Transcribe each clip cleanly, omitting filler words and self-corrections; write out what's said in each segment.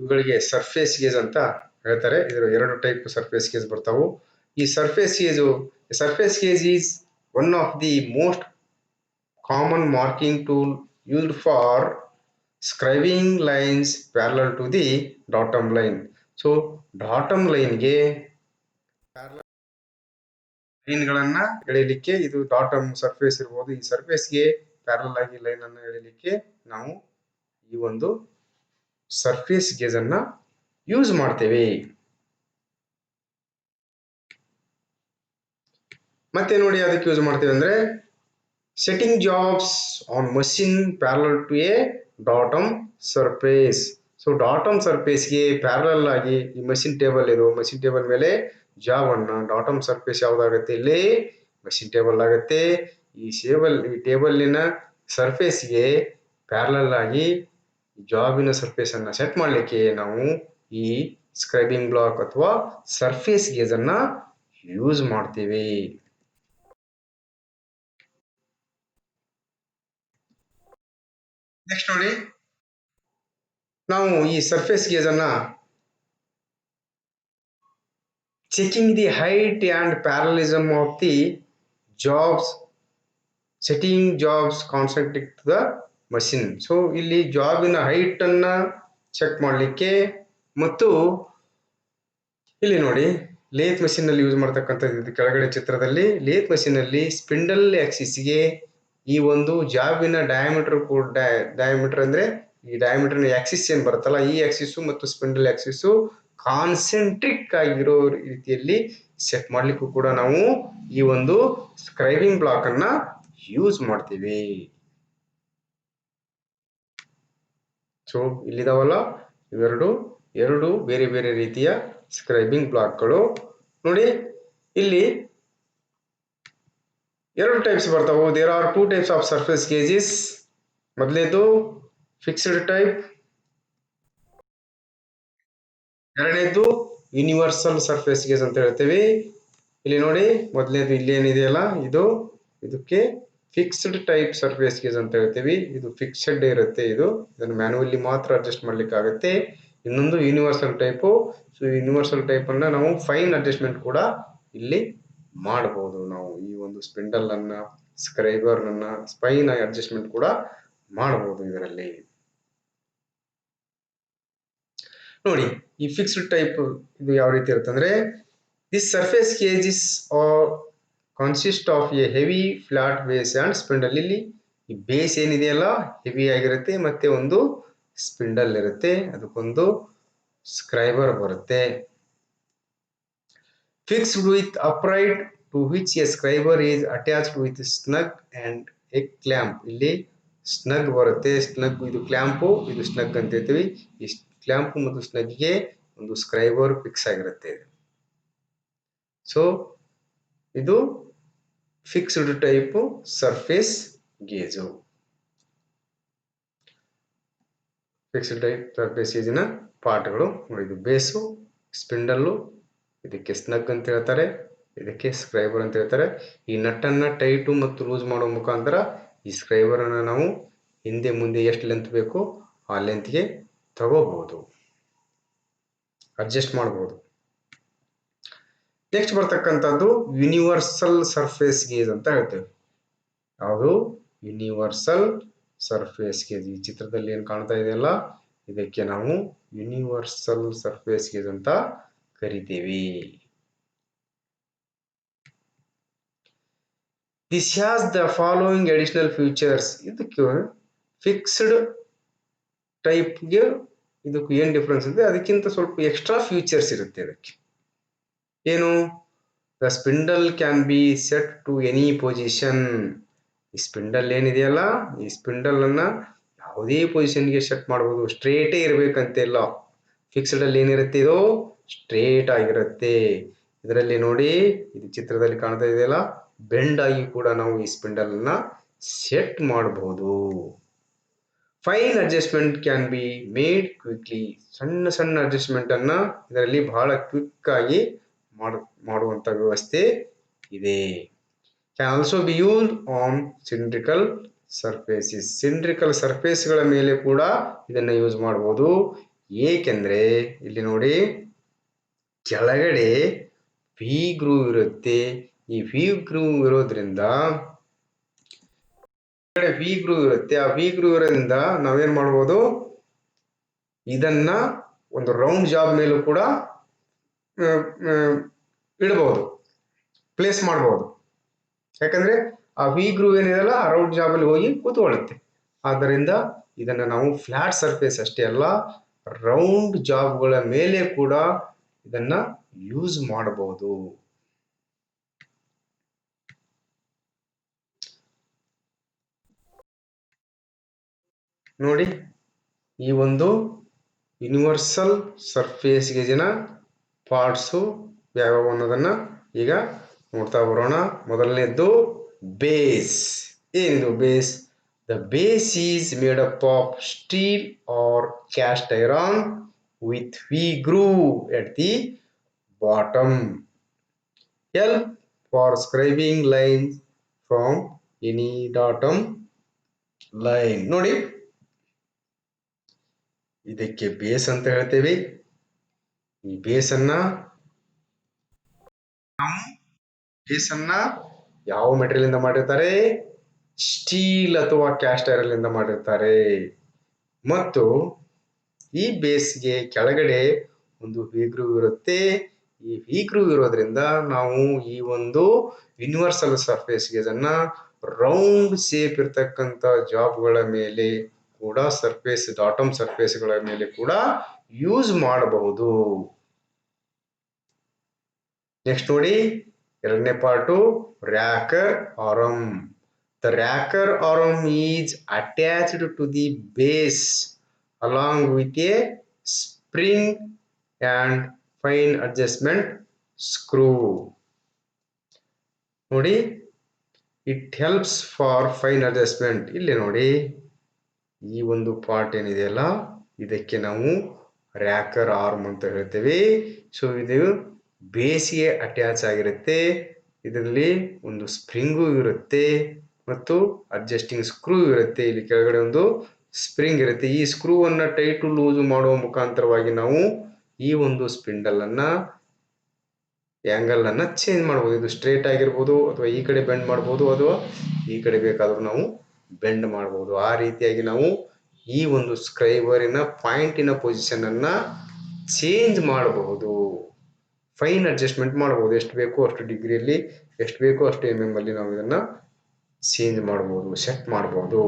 ಇವುಗಳಿಗೆ surface gauge ಅಂತ ಹೇಳ್ತಾರೆ. ಇದರ ಎರಡು ಟೈಪ್ ಸರ್ಫೇಸ್ ಗೇಜ್ ಬರ್ತಾವು. ಈ surface gauge is one of the most common marking tool used for scribing lines parallel to the datum line. So datum ಲೈನ್ಗೆ ಲೈನ್ಗಳನ್ನ ಎಳೆಯಲಿಕ್ಕೆ ಇದು ಡಾಟಮ್ ಸರ್ಫೇಸ್ ಇರಬಹುದು. ಈ ಸರ್ಫೇಸ್ಗೆ ಪ್ಯಾರಲಲ್ ಆಗಿ ಲೈನ್ ಅನ್ನು ಎಳೆಯಲಿಕ್ಕೆ ನಾವು ಈ ಒಂದು ಸರ್ಫೇಸ್ ಗೇಜ್ ಅನ್ನ ಯೂಸ್ ಮಾಡ್ತೇವೆ. ಮತ್ತೆ ನೋಡಿ ಅದಕ್ಕೆ ಯೂಸ್ ಮಾಡ್ತೇವೆ ಅಂದ್ರೆ setting jobs on machine parallel to a datum surface. So datum ಸರ್ಫೇಸ್ಗೆ ಪ್ಯಾರಲಲ್ ಆಗಿ ಈ ಮಷಿನ್ ಟೇಬಲ್ ಮೇಲೆ ಜಾಬ್ ಅನ್ನ ಡಾಟಮ್ ಸರ್ಫೇಸ್ ಯಾವ್ದಾಗತ್ತೆ, ಇಲ್ಲಿ ಮಷಿನ್ ಟೇಬಲ್ ಆಗುತ್ತೆ. ಈ ಟೇಬಲಿನ ಸರ್ಫೇಸ್ಗೆ ಪ್ಯಾರಲಲ್ ಆಗಿ ಜಾಬಿನ ಸರ್ಫೇಸ್ ಅನ್ನ ಸೆಟ್ ಮಾಡಲಿಕ್ಕೆ ನಾವು ಈ ಸ್ಕ್ರೈಬಿಂಗ್ ಬ್ಲಾಕ್ ಅಥವಾ ಸರ್ಫೇಸ್ ಗೇಜ್ ಅನ್ನ ಯೂಸ್ ಮಾಡ್ತೀವಿ. ನೆಕ್ಸ್ಟ್ ನೋಡಿ, ನಾವು ಈ ಸರ್ಫೇಸ್ ಗೇಜ್ ಅನ್ನ checking the height and parallelism of the jobs, setting jobs concentric to the machine. So ಇಲ್ಲಿ ಜಾಬಿನ ಹೈಟ್ ಅನ್ನ ಚೆಕ್ ಮಾಡಲಿಕ್ಕೆ ಮತ್ತು ಇಲ್ಲಿ ನೋಡಿ ಲೇತ್ ಮಷಿನ್ ನಲ್ಲಿ ಯೂಸ್ ಮಾಡ್ತಕ್ಕಂಥದ್ದು ಕೆಳಗಡೆ ಚಿತ್ರದಲ್ಲಿ ಲೇತ್ ಮಷಿನ್ ನಲ್ಲಿ ಸ್ಪಿಂಡಲ್ ಆಕ್ಸಿಸ್ಗೆ ಈ ಒಂದು ಜಾಬಿನ ಡಯಾಮೀಟರ್ ಅಂದ್ರೆ ಈ ಡಯಾಮೀಟರ್ ಆಕ್ಸಿಸ್ ಏನ್ ಬರುತ್ತಲ್ಲ, ಈ ಆಕ್ಸಿಸ್ ಮತ್ತು ಸ್ಪಿಂಡಲ್ ಆಕ್ಸಿಸ್ ಕಾನ್ಸೆಂಟ್ರಿಕ್ ಆಗಿರೋ ರೀತಿಯಲ್ಲಿ ಸೆಟ್ ಮಾಡ್ಲಿಕ್ಕೂ ಕೂಡ ನಾವು ಈ ಒಂದು ಸ್ಕ್ರೈಬಿಂಗ್ ಬ್ಲಾಕ್ ಅನ್ನ ಯೂಸ್ ಮಾಡ್ತೀವಿ. ಸೊ ಇಲ್ಲಿದಾವಲ್ಲ ಎರಡು ಬೇರೆ ಬೇರೆ ರೀತಿಯ ಸ್ಕ್ರೈಬಿಂಗ್ ಬ್ಲಾಕ್ಗಳು. ನೋಡಿ ಇಲ್ಲಿ ಎರಡು ಟೈಪ್ಸ್ ಬರ್ತಾವು. There are two types of surface gauges. ಮೊದಲೇದು ಫಿಕ್ಸ್ಡ್ ಟೈಪ್, ಎರಡನೇದು ಯೂನಿವರ್ಸಲ್ ಸರ್ಫೇಸ್ ಗೇಜ್ ಅಂತ ಹೇಳ್ತೇವೆ. ಇಲ್ಲಿ ನೋಡಿ ಮೊದಲನೇದು ಇಲ್ಲಿ ಏನಿದೆಯಲ್ಲ ಇದಕ್ಕೆ ಫಿಕ್ಸ್ಡ್ ಟೈಪ್ ಸರ್ಫೇಸ್ ಗೇಜ್ ಅಂತ ಹೇಳ್ತೀವಿ. ಇದು ಫಿಕ್ಸ್ಡ್ ಇರುತ್ತೆ, ಇದನ್ನು ಮ್ಯಾನ್ಯುವಲಿ ಮಾತ್ರ ಅಡ್ಜಸ್ಟ್ ಮಾಡ್ಲಿಕ್ಕೆ ಆಗುತ್ತೆ. ಇನ್ನೊಂದು universal type. So universal type ಅನ್ನ ನಾವು ಫೈನ್ ಅಡ್ಜಸ್ಟ್ಮೆಂಟ್ ಕೂಡ ಇಲ್ಲಿ ಮಾಡಬಹುದು. ನಾವು ಈ ಒಂದು ಸ್ಪಿಂಡಲ್ ಅನ್ನ ಸ್ಕ್ರೈಬರ್ ಅನ್ನ ಫೈನ್ ಅಡ್ಜಸ್ಟ್ಮೆಂಟ್ ಕೂಡ ಮಾಡಬಹುದು ಇದರಲ್ಲಿ. ನೋಡಿ ಈ ಫಿಕ್ಸ್ಡ್ ಟೈಪ್ ಇದು ಯಾವ ರೀತಿ ಇರುತ್ತೆ ಅಂದ್ರೆ, this surface gauges consist of A heavy flat base and spindle. ಇಲ್ಲಿ ಈ ಬೇಸ್ ಏನಿದೆಯಲ್ಲ ಹೆವಿ ಆಗಿರುತ್ತೆ, ಮತ್ತೆ ಒಂದು ಸ್ಪಿಂಡಲ್ ಇರುತ್ತೆ, ಅದಕ್ಕೊಂದು ಸ್ಕ್ರೈಬರ್ ಬರುತ್ತೆ. Fixed with upright to which a scriber is attached with snug and a clamp. ಇಲ್ಲಿ ಸ್ನಗ್ ಬರುತ್ತೆ, ಸ್ನಗ್ ಇದು ಕ್ಲ್ಯಾಂಪು, ಇದು ಸ್ನಗ್ ಅಂತ ಹೇಳ್ತೀವಿ. ಈ ಕ್ಲ್ಯಾಂಪು ಮತ್ತು ಸ್ನಗ್ಗೆ ಒಂದು ಸ್ಕ್ರೈಬರ್ ಫಿಕ್ಸ್ ಆಗಿರುತ್ತೆ. ಸೊ ಇದು fixed type surface gauge. Fixed type surface ಗೇಜಿನ ಪಾರ್ಟ್ಗಳು ನೋಡಿ, ಇದು ಬೇಸು, ಸ್ಪಿಂಡಲ್ಲು, ಇದಕ್ಕೆ ಸ್ನಗ್ ಅಂತ ಹೇಳ್ತಾರೆ, ಇದಕ್ಕೆ ಸ್ಕ್ರೈಬರ್ ಅಂತ ಹೇಳ್ತಾರೆ. ಈ ನಟ್ಟನ್ನ ಟೈಟು ಮತ್ತು ಲೂಸ್ ಮಾಡೋ ಮುಖಾಂತರ ಈ ಸ್ಕ್ರೈಬರ್ ಅನ್ನ ನಾವು ಹಿಂದೆ ಮುಂದೆ ಎಷ್ಟು ಲೆಂತ್ ಬೇಕು ಆ ಲೆಂತ್ಗೆ ತಗೋಬಹುದು, ಅಡ್ಜಸ್ಟ್ ಮಾಡಬಹುದು. ನೆಕ್ಸ್ಟ್ ಬರ್ತಕ್ಕಂಥದ್ದು ಯೂನಿವರ್ಸಲ್ ಸರ್ಫೇಸ್ ಗೇಜ್ ಅಂತ ಹೇಳ್ತೇವೆ. ಯಾವುದು ಯೂನಿವರ್ಸಲ್ ಸರ್ಫೇಸ್ ಗೇಜ್. ಈ ಚಿತ್ರದಲ್ಲಿ ಏನು ಕಾಣ್ತಾ ಇದೆಯಲ್ಲ, ಇದಕ್ಕೆ ನಾವು ಯೂನಿವರ್ಸಲ್ ಸರ್ಫೇಸ್ ಗೇಜ್ ಅಂತ ಕರಿತೀವಿ. This has the following additional features. ಇದಕ್ಕೆ ಫಿಕ್ಸ್ಡ್ ಟೈಪ್ಗೆ ಇದಕ್ಕೂ ಏನು ಡಿಫ್ರೆನ್ಸ್ ಇದೆ, ಅದಕ್ಕಿಂತ ಸ್ವಲ್ಪ ಎಕ್ಸ್ಟ್ರಾ ಫೀಚರ್ಸ್ ಇರುತ್ತೆ. ಅದಕ್ಕೆ ಏನು, the spindle can be set to any position. ಈ ಸ್ಪಿಂಡಲ್ ಏನಿದೆಯಲ್ಲ, ಈ ಸ್ಪಿಂಡಲ್ ಅನ್ನ ಯಾವುದೇ ಪೊಸಿಷನ್ಗೆ ಸೆಟ್ ಮಾಡಬಹುದು, ಸ್ಟ್ರೇಟೇ ಇರಬೇಕಂತಿಲ್ಲ. ಫಿಕ್ಸ್ಡ್ ಅಲ್ಲಿ ಏನಿರುತ್ತೆ, ಇದು ಸ್ಟ್ರೇಟ್ ಆಗಿರುತ್ತೆ. ಇದರಲ್ಲಿ ನೋಡಿ, ಇದು ಚಿತ್ರದಲ್ಲಿ ಕಾಣ್ತಾ ಇದೆಯಲ್ಲ, ಬೆಂಡ್ ಆಗಿ ಕೂಡ ನಾವು ಈ ಸ್ಪಿಂಡಲ್ ಅನ್ನ ಸೆಟ್ ಮಾಡಬಹುದು. Fine adjustment can be made quickly. ಸಣ್ಣ ಸಣ್ಣ ಅಡ್ಜಸ್ಟ್ಮೆಂಟ್ ಅನ್ನ ಇದರಲ್ಲಿ ಬಹಳ ಕ್ವಿಕ್ ಆಗಿ ಮಾಡುವಂತ ವ್ಯವಸ್ಥೆ ಇದೆ. Can also be used on cylindrical surfaces. Cylindrical ಸರ್ಫೇಸ್ಗಳ ಮೇಲೆ ಕೂಡ ಇದನ್ನ ಯೂಸ್ ಮಾಡಬಹುದು. ಏಕೆಂದ್ರೆ ಇಲ್ಲಿ ನೋಡಿ ಕೆಳಗಡೆ ವಿ ಗ್ರೂವ್ ಇರುತ್ತೆ. ಈ ವಿ ಗ್ರೂವ್ ಇರೋದ್ರಿಂದ ವಿ ಗ್ರೂವ್ ಇರುತ್ತೆ. ಆ ವಿ ಗ್ರೂವ್ ಇರೋದ್ರಿಂದ ನಾವೇನ್ ಮಾಡ್ಬೋದು, ಇದನ್ನ ಒಂದು ರೌಂಡ್ ಜಾಬ್ ಮೇಲೂ ಕೂಡ ಇಡಬಹುದು, ಪ್ಲೇಸ್ ಮಾಡಬಹುದು. ಯಾಕಂದ್ರೆ ಆ ವಿ ಗ್ರೂವ್ ಏನಿದೆಲ್ಲ ಆ ರೌಂಡ್ ಜಾಬ್ ಅಲ್ಲಿ ಹೋಗಿ ಕೂತ್ಕೊಳ್ಳುತ್ತೆ. ಆದ್ದರಿಂದ ಇದನ್ನ ನಾವು ಫ್ಲಾಟ್ ಸರ್ಫೇಸ್ ಅಷ್ಟೇ ಅಲ್ಲ, ರೌಂಡ್ ಜಾಬ್ಗಳ ಮೇಲೆ ಕೂಡ ಇದನ್ನ ಯೂಸ್ ಮಾಡಬಹುದು. ನೋಡಿ, ಈ ಒಂದು ಯೂನಿವರ್ಸಲ್ ಸರ್ಫೇಸ್ ಗೇಜಿನ ಪಾರ್ಟ್ಸು ಯಾವ್ಯಾವ ಅನ್ನೋದನ್ನ ಈಗ ನೋಡ್ತಾ ಬರೋಣ. ಮೊದಲನೇದ್ದು ಬೇಸ್. ಏನಿದು base? The base is made up of steel or cast iron with V groove at the bottom. Help for scribing lines from any bottom line. ನೋಡಿ, ಇದಕ್ಕೆ ಬೇಸ್ ಅಂತ ಹೇಳ್ತೇವೆ. ಈ ಬೇಸನ್ನ ಯಾವ ಮೆಟೀರಿಯಲ್ ಇಂದ ಮಾಡಿರ್ತಾರೆ? ಸ್ಟೀಲ್ ಅಥವಾ ಕ್ಯಾಸ್ಟ್ ಐರನ್ ಇಂದ ಮಾಡಿರ್ತಾರೆ. ಮತ್ತು ಈ ಬೇಸ್ಗೆ ಕೆಳಗಡೆ ಒಂದು ವಿ ಗ್ರೂವ್ ಇರುತ್ತೆ. ಈ ವಿ ಗ್ರೂವ್ ಇರೋದ್ರಿಂದ ನಾವು ಈ ಒಂದು ಯೂನಿವರ್ಸಲ್ ಸರ್ಫೇಸ್ ಗೇಜನ್ನ ರೌಂಡ್ ಶೇಪ್ ಇರ್ತಕ್ಕಂಥ ಜಾಬ್ಗಳ ಮೇಲೆ ಕೂಡ ಬಾಟಮ್ ಸರ್ಫೇಸ್ಗಳ ಮೇಲೆ ಕೂಡ ಯೂಸ್ ಮಾಡಬಹುದು. ನೆಕ್ಸ್ಟ್ ನೋಡಿ, ಎರಡನೇ part rocker arm. The rocker arm is attached to the base along with a spring and fine adjustment screw. ನೋಡಿ, it helps for fine adjustment. ಇಲ್ಲಿ ನೋಡಿ, ಈ ಒಂದು ಪಾರ್ಟ್ ಏನಿದೆಯಲ್ಲ ಇದಕ್ಕೆ ನಾವು ರ್ಯಾಕರ್ ಆರ್ಮ್ ಅಂತ ಹೇಳ್ತೇವೆ. ಸೊ ಇದು ಬೇಸ್ಗೆ ಅಟ್ಯಾಚ್ ಆಗಿರುತ್ತೆ. ಇದರಲ್ಲಿ ಒಂದು ಸ್ಪ್ರಿಂಗು ಇರುತ್ತೆ ಮತ್ತು ಅಡ್ಜಸ್ಟಿಂಗ್ ಸ್ಕ್ರೂ ಇರುತ್ತೆ. ಇಲ್ಲಿ ಕೆಳಗಡೆ ಒಂದು ಸ್ಪ್ರಿಂಗ್ ಇರುತ್ತೆ. ಈ ಸ್ಕ್ರೂ ಅನ್ನ ಟೈಟ್ ಲೂಸ್ ಮಾಡುವ ಮುಖಾಂತರವಾಗಿ ನಾವು ಈ ಒಂದು ಸ್ಪಿಂಡಲ್ ಅನ್ನ ಆಂಗಲ್ ಅನ್ನ ಚೇಂಜ್ ಮಾಡಬಹುದು. ಇದು ಸ್ಟ್ರೇಟ್ ಆಗಿರ್ಬೋದು, ಅಥವಾ ಈ ಕಡೆ ಬೆಂಡ್ ಮಾಡಬಹುದು, ಅಥವಾ ಈ ಕಡೆ ಬೇಕಾದ್ರೂ ನಾವು ಬೆಂಡ್ ಮಾಡಬಹುದು. ಆ ರೀತಿಯಾಗಿ ನಾವು ಈ ಒಂದು ಸ್ಕ್ರೈಬರಿನ ಪಾಯಿಂಟಿನ ಪೊಸಿಷನ್ ಅನ್ನ ಚೇಂಜ್ ಮಾಡಬಹುದು, ಫೈನ್ ಅಡ್ಜಸ್ಟ್ಮೆಂಟ್ ಮಾಡಬಹುದು. ಎಷ್ಟು ಬೇಕೋ ಅಷ್ಟು ಡಿಗ್ರಿಯಲ್ಲಿ, ಎಷ್ಟು ಬೇಕೋ ಅಷ್ಟು MM ಅಲ್ಲಿ ನಾವು ಇದನ್ನ ಚೇಂಜ್ ಮಾಡಬಹುದು, ಸೆಟ್ ಮಾಡಬಹುದು.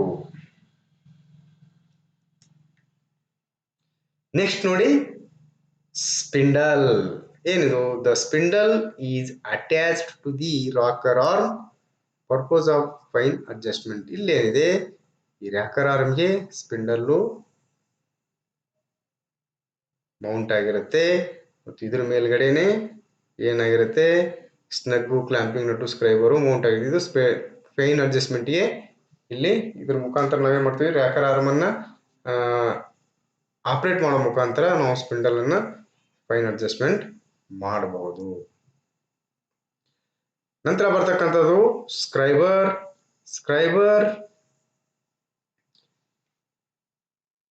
ನೆಕ್ಸ್ಟ್ ನೋಡಿ, ಸ್ಪಿಂಡಲ್. ಏನಿದು? The spindle is attached to the rocker arm purpose of fine adjustment. ಇಲ್ಲೇನಿದೆ, ಈ ರಾಕರ್ ಆರ್ಮ್ಗೆ ಸ್ಪಿಂಡಲ್ಲು ಮೌಂಟ್ ಆಗಿರುತ್ತೆ ಮತ್ತು ಇದ್ರ ಮೇಲ್ಗಡೆನೆ ಏನಾಗಿರುತ್ತೆ, ಸ್ನಗ್ಗು, ಕ್ಲಾಂಪಿಂಗ್ ನಟ್ಟು, ಸ್ಕ್ರೈಬರು ಮೌಂಟ್ ಆಗಿದೆ. ಇದು ಫೈನ್ ಅಡ್ಜಸ್ಟ್ಮೆಂಟ್ಗೆ ಇಲ್ಲಿ ಇದ್ರ ಮುಖಾಂತರ ನಾವೇನ್ ಮಾಡ್ತೀವಿ, ರಾಕರ್ ಆರ್ಮ್ ಅನ್ನ ಆಪರೇಟ್ ಮಾಡೋ ಮುಖಾಂತರ ನಾವು ಸ್ಪಿಂಡಲ್ ಅನ್ನ ಫೈನ್ ಅಡ್ಜಸ್ಟ್ಮೆಂಟ್ ಮಾಡಬಹುದು. ನಂತರ ಬರ್ತಕ್ಕಂಥದ್ದು scriber.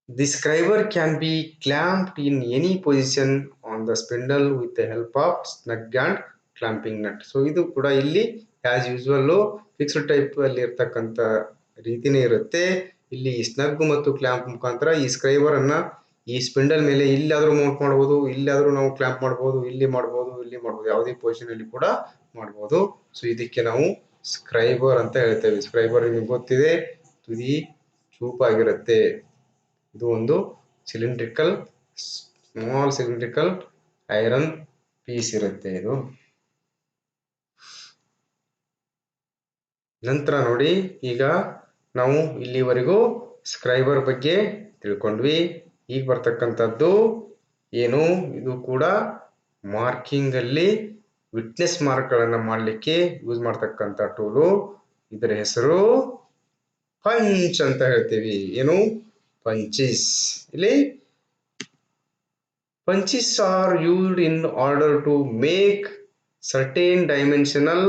The scriber can be clamped in any position on the spindle with the help of snug and clamping nut. So ಇದು ಕೂಡ ಇಲ್ಲಿ ಆಸ್ ಯೂಶುವಲ್ ಫಿಕ್ಸ್ಡ್ ಟೈಪ್ ಅಲ್ಲಿ ಇರ್ತಕ್ಕಂಥ ರೀತಿನೇ ಇರುತ್ತೆ. ಇಲ್ಲಿ ಸ್ನಗ್ ಮತ್ತು ಕ್ಲಾಂಪ್ ಮುಖಾಂತರ ಈ ಸ್ಕ್ರೈಬರ್ ಅನ್ನ ಈ ಸ್ಪಿಂಡಲ್ ಮೇಲೆ ಇಲ್ಲಾದ್ರೂ ಮೌಂಟ್ ಮಾಡಬಹುದು, ಇಲ್ಲಾದ್ರೂ ನಾವು ಕ್ಲಾಂಪ್ ಮಾಡಬಹುದು, ಇಲ್ಲಿ ಮಾಡಬಹುದು, ಇಲ್ಲಿ ಮಾಡಬಹುದು, ಯಾವುದೇ ಪೊಸಿಷನ್ ಅಲ್ಲಿ ಕೂಡ ಮಾಡಬಹುದು. ಸೊ ಇದಕ್ಕೆ ನಾವು ಸ್ಕ್ರೈಬರ್ ಅಂತ ಹೇಳ್ತೇವೆ. ಸ್ಕ್ರೈಬರ್ ನಿಮಗೆ ಗೊತ್ತಿದೆ, ತುದಿ ಚೂಪಾಗಿರುತ್ತೆ. ಇದು ಒಂದು ಸ್ಮಾಲ್ ಸಿಲಿಂಡ್ರಿಕಲ್ ಐರನ್ ಪೀಸ್ ಇರುತ್ತೆ ಇದು. ನಂತರ ನೋಡಿ, ಈಗ ನಾವು ಇಲ್ಲಿವರೆಗೂ ಸ್ಕ್ರೈಬರ್ ಬಗ್ಗೆ ತಿಳ್ಕೊಂಡ್ವಿ. ಈಗ ಬರ್ತಕ್ಕಂಥದ್ದು ಏನು, ಇದು ಕೂಡ ಮಾರ್ಕಿಂಗ್ ಅಲ್ಲಿ ವಿಟ್ನೆಸ್ ಮಾರ್ಕ್ ಗಳನ್ನ ಮಾಡಲಿಕ್ಕೆ ಯೂಸ್ ಮಾಡ್ತಕ್ಕಂಥ ಟೂಲು. ಇದರ ಹೆಸರು ಪಂಚ್ ಅಂತ ಹೇಳ್ತೀವಿ. ಏನು? ಪಂಚೀಸ್. ಇಲ್ಲಿ punches are used in order to make certain dimensional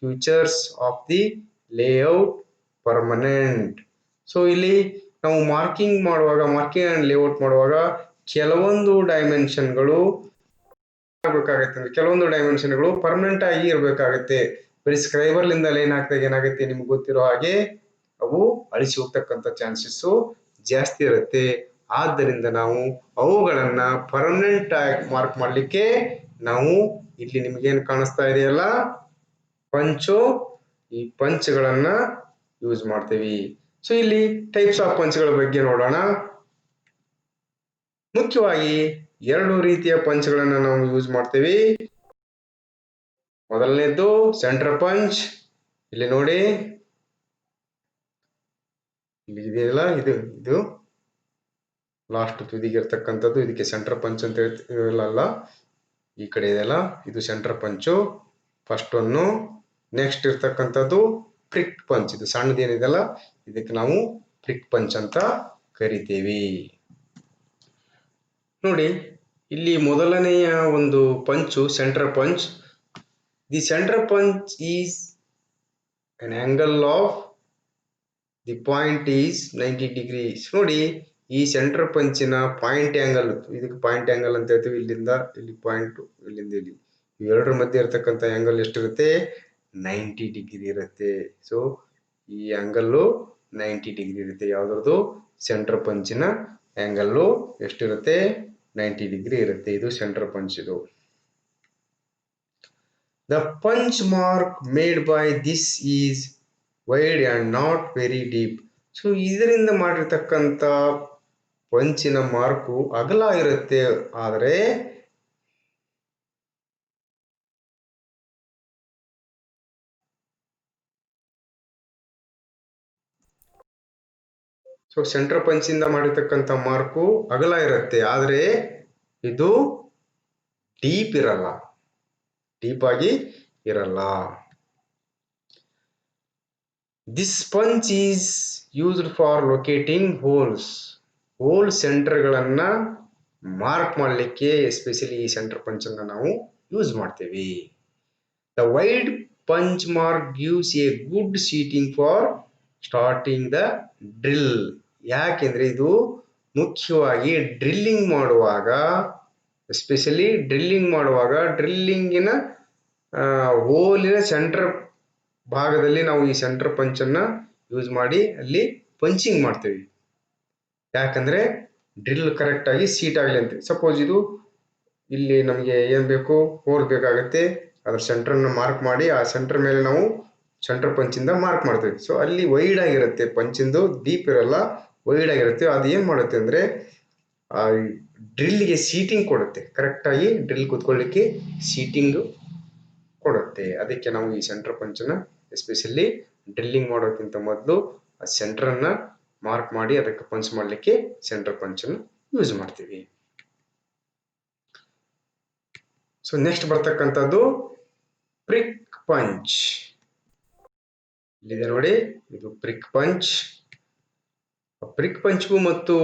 features of the layout permanent. So ಇಲ್ಲಿ ನಾವು ಮಾರ್ಕಿಂಗ್ ಅಂಡ್ ಲೇಔಟ್ ಮಾಡುವಾಗ ಕೆಲವೊಂದು ಡೈಮೆನ್ಷನ್ಗಳು ಆಗಬೇಕಾಗತ್ತೆ, ಕೆಲವೊಂದು ಡೈಮೆನ್ಷನ್ಗಳು ಪರ್ಮನೆಂಟ್ ಆಗಿ ಇರಬೇಕಾಗತ್ತೆ. ಬರೀ ಸ್ಕ್ರೈಬರ್ ಲಿಂದ ಲೈನ್ ಹಾಕಿದಾಗ ಏನಾಗುತ್ತೆ ನಿಮ್ಗೆ ಗೊತ್ತಿರೋ ಹಾಗೆ ಅವು ಅಳಿಸಿ ಹೋಗ್ತಕ್ಕಂಥ ಚಾನ್ಸಸ್ ಜಾಸ್ತಿ ಇರುತ್ತೆ. ಆದ್ದರಿಂದ ನಾವು ಅವುಗಳನ್ನ ಪರ್ಮನೆಂಟ್ ಆಗಿ ಮಾರ್ಕ್ ಮಾಡ್ಲಿಕ್ಕೆ ನಾವು ಇಲ್ಲಿ ನಿಮ್ಗೇನು ಕಾಣಿಸ್ತಾ ಇದೆಯಲ್ಲ ಪಂಚು, ಈ ಪಂಚ್ಗಳನ್ನ ಯೂಸ್ ಮಾಡ್ತೀವಿ. ಸೊ ಇಲ್ಲಿ ಟೈಪ್ಸ್ ಆಫ್ ಪಂಚ್ಗಳ ಬಗ್ಗೆ ನೋಡೋಣ. ಮುಖ್ಯವಾಗಿ ಎರಡು ರೀತಿಯ ಪಂಚ್ಗಳನ್ನ ನಾವು ಯೂಸ್ ಮಾಡ್ತೀವಿ. ಮೊದಲನೇದ್ದು ಸೆಂಟರ್ ಪಂಚ್. ಇಲ್ಲಿ ನೋಡಿ, ಇಲ್ಲಿ ಇದೆಯಲ್ಲ, ಇದು ಲಾಸ್ಟ್ ತುದಿಗೆ ಇರ್ತಕ್ಕಂಥದ್ದು, ಇದಕ್ಕೆ ಸೆಂಟರ್ ಪಂಚ್ ಅಂತ ಹೇಳ್ತೀವಲ್ಲ, ಈ ಕಡೆ ಇದೆಯಲ್ಲ ಇದು ಸೆಂಟರ್ ಪಂಚು ಫಸ್ಟ್ ಒನ್ನು. ನೆಕ್ಸ್ಟ್ ಇರ್ತಕ್ಕಂಥದ್ದು ಪ್ರಿಕ್ ಪಂಚ್. ಇದು ಸಣ್ಣದೇನಿದೆಯಲ್ಲ ಇದಕ್ಕೆ ನಾವು ಪ್ರಿಕ್ ಪಂಚ್ ಅಂತ ಕರಿತೀವಿ. ನೋಡಿ ಇಲ್ಲಿ ಮೊದಲನೆಯ ಒಂದು punch centre punch. The centre punch is an angle of the point is 90 degrees. ನೋಡಿ ಈ ಸೆಂಟರ್ ಪಂಚಿನ ಪಾಯಿಂಟ್ ಆಂಗಲ್, ಇದಕ್ಕೆ ಪಾಯಿಂಟ್ ಆಂಗಲ್ ಅಂತ ಹೇಳ್ತೀವಿ. ಇಲ್ಲಿಂದ ಇಲ್ಲಿ ಪಾಯಿಂಟ್, ಇಲ್ಲಿಂದ ಇಲ್ಲಿ, ಇವೆರಡರ ಮಧ್ಯೆ ಇರತಕ್ಕಂಥ ಆಂಗಲ್ ಎಷ್ಟಿರುತ್ತೆ? 90 ಡಿಗ್ರಿ ಇರುತ್ತೆ. ಸೊ ಈ ಆಂಗಲ್ಲು 90 ಡಿಗ್ರಿ ಇರುತ್ತೆ. ಯಾವ್ದ್ರದ್ದು? ಸೆಂಟರ್ ಪಂಚಿನ ಆಂಗಲ್ಲು ಎಷ್ಟಿರುತ್ತೆ? 90 ಡಿಗ್ರಿ ಇರುತ್ತೆ. ಇದು ಸೆಂಟರ್ ಪಂಚ್. ಇದು the punch mark made by this is wide and not very deep. So ಇದರಿಂದ ಮಾಡಿರ್ತಕ್ಕಂಥ ಪಂಚಿನ ಮಾರ್ಕು ಅಗಲ ಇರುತ್ತೆ, ಆದರೆ ಸೊ ಸೆಂಟರ್ ಪಂಚಿಂದ ಮಾಡಿರ್ತಕ್ಕಂಥ ಮಾರ್ಕು ಅಗಲ ಇರುತ್ತೆ, ಆದರೆ ಇದು ಡೀಪ್ ಇರಲ್ಲ, ಡೀಪ್ ಆಗಿ ಇರಲ್ಲ. This punch is used for locating holes. Hole ಸೆಂಟರ್ಗಳನ್ನ ಮಾರ್ಕ್ ಮಾಡಲಿಕ್ಕೆ ಎಸ್ಪೆಷಲಿ ಈ ಸೆಂಟರ್ ಪಂಚ್ ಅನ್ನ ನಾವು ಯೂಸ್ ಮಾಡ್ತೀವಿ. The wide punch mark gives a good seating for starting the drill. ಯಾಕೆಂದ್ರೆ ಇದು ಮುಖ್ಯವಾಗಿ ಡ್ರಿಲ್ಲಿಂಗ್ ಮಾಡುವಾಗ, ಎಸ್ಪೆಷಲಿ ಡ್ರಿಲ್ಲಿಂಗ್ ಮಾಡುವಾಗ ಡ್ರಿಲ್ಲಿಂಗಿನ ಹೋಲಿನ ಸೆಂಟರ್ ಭಾಗದಲ್ಲಿ ನಾವು ಈ ಸೆಂಟರ್ ಪಂಚ್ ಅನ್ನ ಯೂಸ್ ಮಾಡಿ ಅಲ್ಲಿ ಪಂಚಿಂಗ್ ಮಾಡ್ತೀವಿ. ಯಾಕಂದ್ರೆ ಡ್ರಿಲ್ ಕರೆಕ್ಟ್ ಆಗಿ ಸೀಟ್ ಆಗಲಿ ಅಂತ. ಸಪೋಸ್ ಇದು ಇಲ್ಲಿ ನಮಗೆ ಏನ್ ಬೇಕು? ಹೋಲ್ ಬೇಕಾಗುತ್ತೆ. ಅದ್ರ ಸೆಂಟರ್ನ ಮಾರ್ಕ್ ಮಾಡಿ ಆ ಸೆಂಟರ್ ಮೇಲೆ ನಾವು ಸೆಂಟರ್ ಪಂಚಿಂದ ಮಾರ್ಕ್ ಮಾಡ್ತೀವಿ. ಸೊ ಅಲ್ಲಿ ವೈಡ್ ಆಗಿರುತ್ತೆ, ಪಂಚಿಂದು ಡೀಪ್ ಇರಲ್ಲ, ವೈಡ್ ಆಗಿರುತ್ತೆ. ಅದು ಏನ್ ಮಾಡುತ್ತೆ ಅಂದ್ರೆ ಆ ಡ್ರಿಲ್ಗೆ ಸೀಟಿಂಗ್ ಕೊಡುತ್ತೆ, ಕರೆಕ್ಟ್ ಆಗಿ ಡ್ರಿಲ್ ಕೂತ್ಕೊಳ್ಳಿಕ್ಕೆ ಸೀಟಿಂಗ್ ಕೊಡುತ್ತೆ. ಅದಕ್ಕೆ ನಾವು ಈ ಸೆಂಟರ್ ಪಂಚನ್ನ ಎಸ್ಪೆಷಲಿ ಡ್ರಿಲ್ಲಿಂಗ್ ಮಾಡೋಕ್ಕಿಂತ ಮೊದಲು ಆ ಸೆಂಟರ್ ಅನ್ನ ಮಾರ್ಕ್ ಮಾಡಿ ಅದಕ್ಕೆ ಪಂಚ್ ಮಾಡಲಿಕ್ಕೆ ಸೆಂಟರ್ ಪಂಚ್ ಅನ್ನು ಯೂಸ್ ಮಾಡ್ತೀವಿ. ಸೊ ನೆಕ್ಸ್ಟ್ ಬರ್ತಕ್ಕಂಥದ್ದು ಪ್ರಿಕ್ ಪಂಚ್. ಇಲ್ಲಿದೆ ನೋಡಿ, ಇದು ಪ್ರಿಕ್ ಪಂಚ್. ಪ್ರಿಕ್ ಪಂಚ್ಗೂ ಮತ್ತು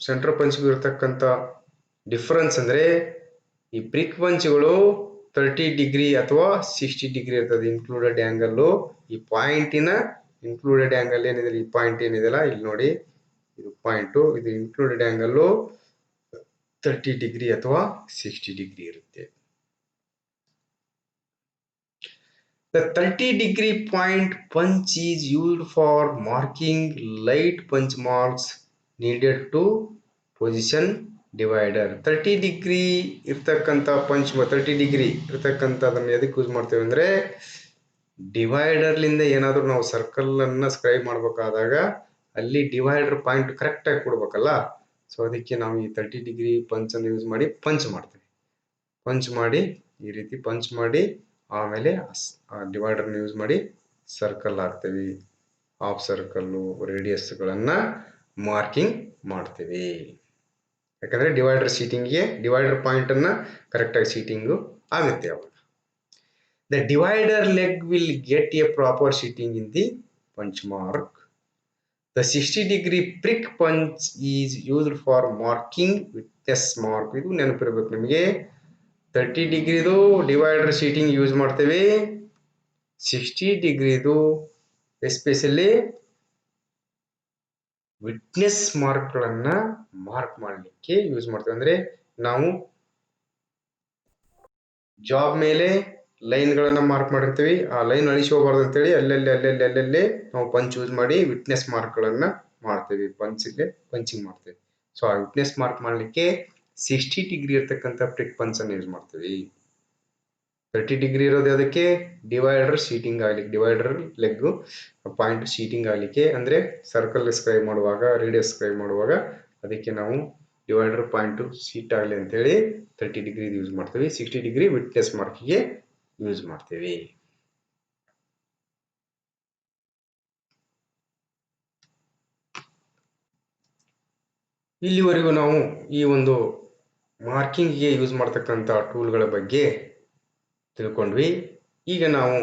ಸೆಂಟರ್ ಪಂಚ್ಗೂ ಇರತಕ್ಕಂಥ ಡಿಫರೆನ್ಸ್ ಅಂದ್ರೆ ಈ ಪ್ರಿಕ್ ಪಂಚ್ಗಳು 30 ಡಿಗ್ರಿ ಅಥವಾ 60 ಡಿಗ್ರಿ ಇರ್ತದೆ ಇನ್ಕ್ಲೂಡೆಡ್ ಆಂಗಲ್. ಈ ಪಾಯಿಂಟಿನ ಇನ್ಕ್ಲೂಡೆಡ್ ಆಂಗಲ್ ಏನಿದೆ, ಈ ಪಾಯಿಂಟ್ ಏನಿದೆಲ್ಲ ಇಲ್ಲಿ ನೋಡಿ, ಇದು ಪಾಯಿಂಟು, ಇದು ಇನ್ಕ್ಲೂಡೆಡ್ ಆಂಗಲ್ 30 ಡಿಗ್ರಿ ಅಥವಾ 60 ಡಿಗ್ರಿ ಇರುತ್ತೆ. The 30 degree point punch is used for marking light punch marks needed to position divider. 30 degree ಇರ್ತಕ್ಕಂಥ ಪಂಚ್, 30 ಡಿಗ್ರಿ ಇರ್ತಕ್ಕಂಥದನ್ನ ಎದಕ್ಕೆ ಯೂಸ್ ಮಾಡ್ತೇವೆ ಅಂದ್ರೆ ಡಿವೈಡರ್ಲಿಂದ ಏನಾದರೂ ನಾವು ಸರ್ಕಲ್ ಅನ್ನ ಸ್ಕ್ರೈಬ್ ಮಾಡ್ಬೇಕಾದಾಗ ಅಲ್ಲಿ ಡಿವೈಡರ್ ಪಾಯಿಂಟ್ ಕರೆಕ್ಟ್ ಆಗಿ ಕೊಡ್ಬೇಕಲ್ಲ. ಸೊ ಅದಕ್ಕೆ ನಾವು ಈ 30 ಡಿಗ್ರಿ ಪಂಚ್ ಅನ್ನು ಯೂಸ್ ಮಾಡಿ ಪಂಚ್ ಮಾಡ್ತೇವೆ. ಪಂಚ್ ಮಾಡಿ ಈ ರೀತಿ ಪಂಚ್ ಮಾಡಿ ಆಮೇಲೆ ಡಿವೈಡರ್ ಯೂಸ್ ಮಾಡಿ ಸರ್ಕಲ್ ಹಾಕ್ತೀವಿ. ಹಾಫ್ ಸರ್ಕಲ್ಲು, ರೇಡಿಯಸ್ಗಳನ್ನ ಮಾರ್ಕಿಂಗ್ ಮಾಡ್ತೀವಿ. ಯಾಕಂದ್ರೆ ಡಿವೈಡರ್ ಸೀಟಿಂಗ್ಗೆ ಡಿವೈಡರ್ ಪಾಯಿಂಟ್ ಅನ್ನ ಕರೆಕ್ಟ್ ಆಗಿ ಸೀಟಿಂಗ್ ಆಗುತ್ತೆ ಅವಾಗ. The divider leg will get a proper seating in the punch mark. The 60 degree prick punch is used for marking with S mark. ಇದು ನೆನಪಿರ್ಬೇಕು ನಿಮಗೆ. 30 ಡಿಗ್ರಿದು ಡಿವೈಡರ್ ಸೀಟಿಂಗ್ ಯೂಸ್ ಮಾಡ್ತೇವೆ. 60 ಡಿಗ್ರಿದು especially witness ಮಾರ್ಕ್ಗಳನ್ನ mark ಮಾಡಲಿಕ್ಕೆ use ಮಾಡ್ತೇವೆ. ಅಂದ್ರೆ ನಾವು ಜಾಬ್ ಮೇಲೆ ಲೈನ್ಗಳನ್ನ mark ಮಾಡಿರ್ತೀವಿ, ಆ ಲೈನ್ ಅಳಿಸಿ ಹೋಗ್ಬಾರ್ದು ಅಂತೇಳಿ ಅಲ್ಲಲ್ಲೇ ನಾವು ಪಂಚ್ ಯೂಸ್ ಮಾಡಿ ವಿಟ್ನೆಸ್ ಮಾರ್ಕ್ಗಳನ್ನ ಮಾಡ್ತೇವೆ. ಪಂಚಿಂಗ್ ಮಾಡ್ತೇವೆ. ಸೊ ಆ ವಿಟ್ನೆಸ್ ಮಾರ್ಕ್ ಮಾಡಲಿಕ್ಕೆ 60 ಡಿಗ್ರಿ ಇರ್ತಕ್ಕಂಥ ಪ್ರಿಕ್ ಪಂಚ್ ಅನ್ನು ಯೂಸ್ ಮಾಡ್ತೀವಿ. 30 ಡಿಗ್ರಿ ಇರೋದು ಅದಕ್ಕೆ ಡಿವೈಡರ್ ಶೀಟಿಂಗ್ ಆಗ್ಲಿಕ್ಕೆ, ಡಿವೈಡರ್ ಲೆಗ್ ಪಾಯಿಂಟ್ ಶೀಟಿಂಗ್ ಆಗ್ಲಿಕ್ಕೆ, ಅಂದ್ರೆ ಸರ್ಕಲ್ ಸ್ಕ್ರೈಬ್ ಮಾಡುವಾಗ, ರೇಡಿಯಸ್ ಸ್ಕ್ರೈಬ್ ಮಾಡುವಾಗ ಅದಕ್ಕೆ ನಾವು ಡಿವೈಡರ್ ಪಾಯಿಂಟ್ ಶೀಟ್ ಆಗಲಿ ಅಂತೇಳಿ 30 ಡಿಗ್ರಿ ಯೂಸ್ ಮಾಡ್ತೀವಿ. 60 ಡಿಗ್ರಿ ವಿಟ್ನೆಸ್ ಮಾರ್ಕ್ಗೆ ಯೂಸ್ ಮಾಡ್ತೀವಿ. ಇಲ್ಲಿವರೆಗೂ ನಾವು ಈ ಒಂದು ಮಾರ್ಕಿಂಗ್ಗೆ ಯೂಸ್ ಮಾಡ್ತಕ್ಕಂಥ ಟೂಲ್ಗಳ ಬಗ್ಗೆ ತಿಳ್ಕೊಂಡ್ವಿ. ಈಗ ನಾವು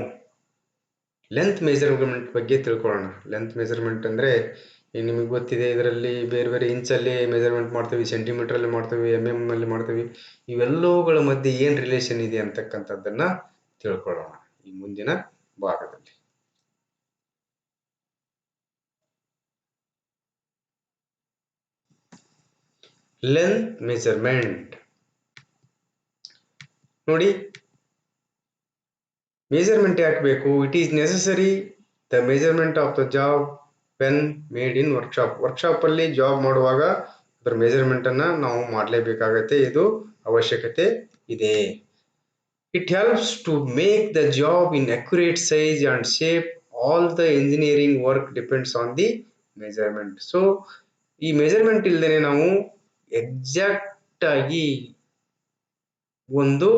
ಲೆಂತ್ ಮೆಜರ್ಮೆಂಟ್ ಬಗ್ಗೆ ತಿಳ್ಕೊಳ್ಳೋಣ. ಲೆಂತ್ ಮೆಜರ್ಮೆಂಟ್ ಅಂದ್ರೆ ನಿಮಗೆ ಗೊತ್ತಿದೆ, ಇದರಲ್ಲಿ ಬೇರೆ ಬೇರೆ ಇಂಚಲ್ಲಿ ಮೆಜರ್ಮೆಂಟ್ ಮಾಡ್ತೀವಿ, ಸೆಂಟಿಮೀಟರ್ ಅಲ್ಲಿ ಮಾಡ್ತೀವಿ, MM ಅಲ್ಲಿ ಮಾಡ್ತೀವಿ. ಇವೆಲ್ಲವುಗಳ ಮಧ್ಯೆ ಏನ್ ರಿಲೇಷನ್ ಇದೆ ಅಂತಕ್ಕಂಥದ್ದನ್ನ ತಿಳ್ಕೊಳ್ಳೋಣ ಈ ಮುಂದಿನ ಭಾಗದಲ್ಲಿ. ಲೆಂತ್ ಮೆಜರ್ಮೆಂಟ್ ನೋಡಿ, ಮೆಜರ್ಮೆಂಟ್ ಯಾಕೆ ಬೇಕು? It is necessary the measurement of the job when made in workshop ಅಲ್ಲಿ ಜಾಬ್ ಮಾಡುವಾಗ ಅದರ ಮೆಜರ್ಮೆಂಟ್ ಅನ್ನ ನಾವು ಮಾಡಲೇಬೇಕಾಗತ್ತೆ. ಇದು ಅವಶ್ಯಕತೆ ಇದೆ. It helps to make the job in accurate size and shape. All the engineering work depends on the measurement. So ಈ ಮೆಜರ್ಮೆಂಟ್ ಇಲ್ದೇನೆ ನಾವು ಎಕ್ಸಾಕ್ಟ್ ಆಗಿ ಒಂದು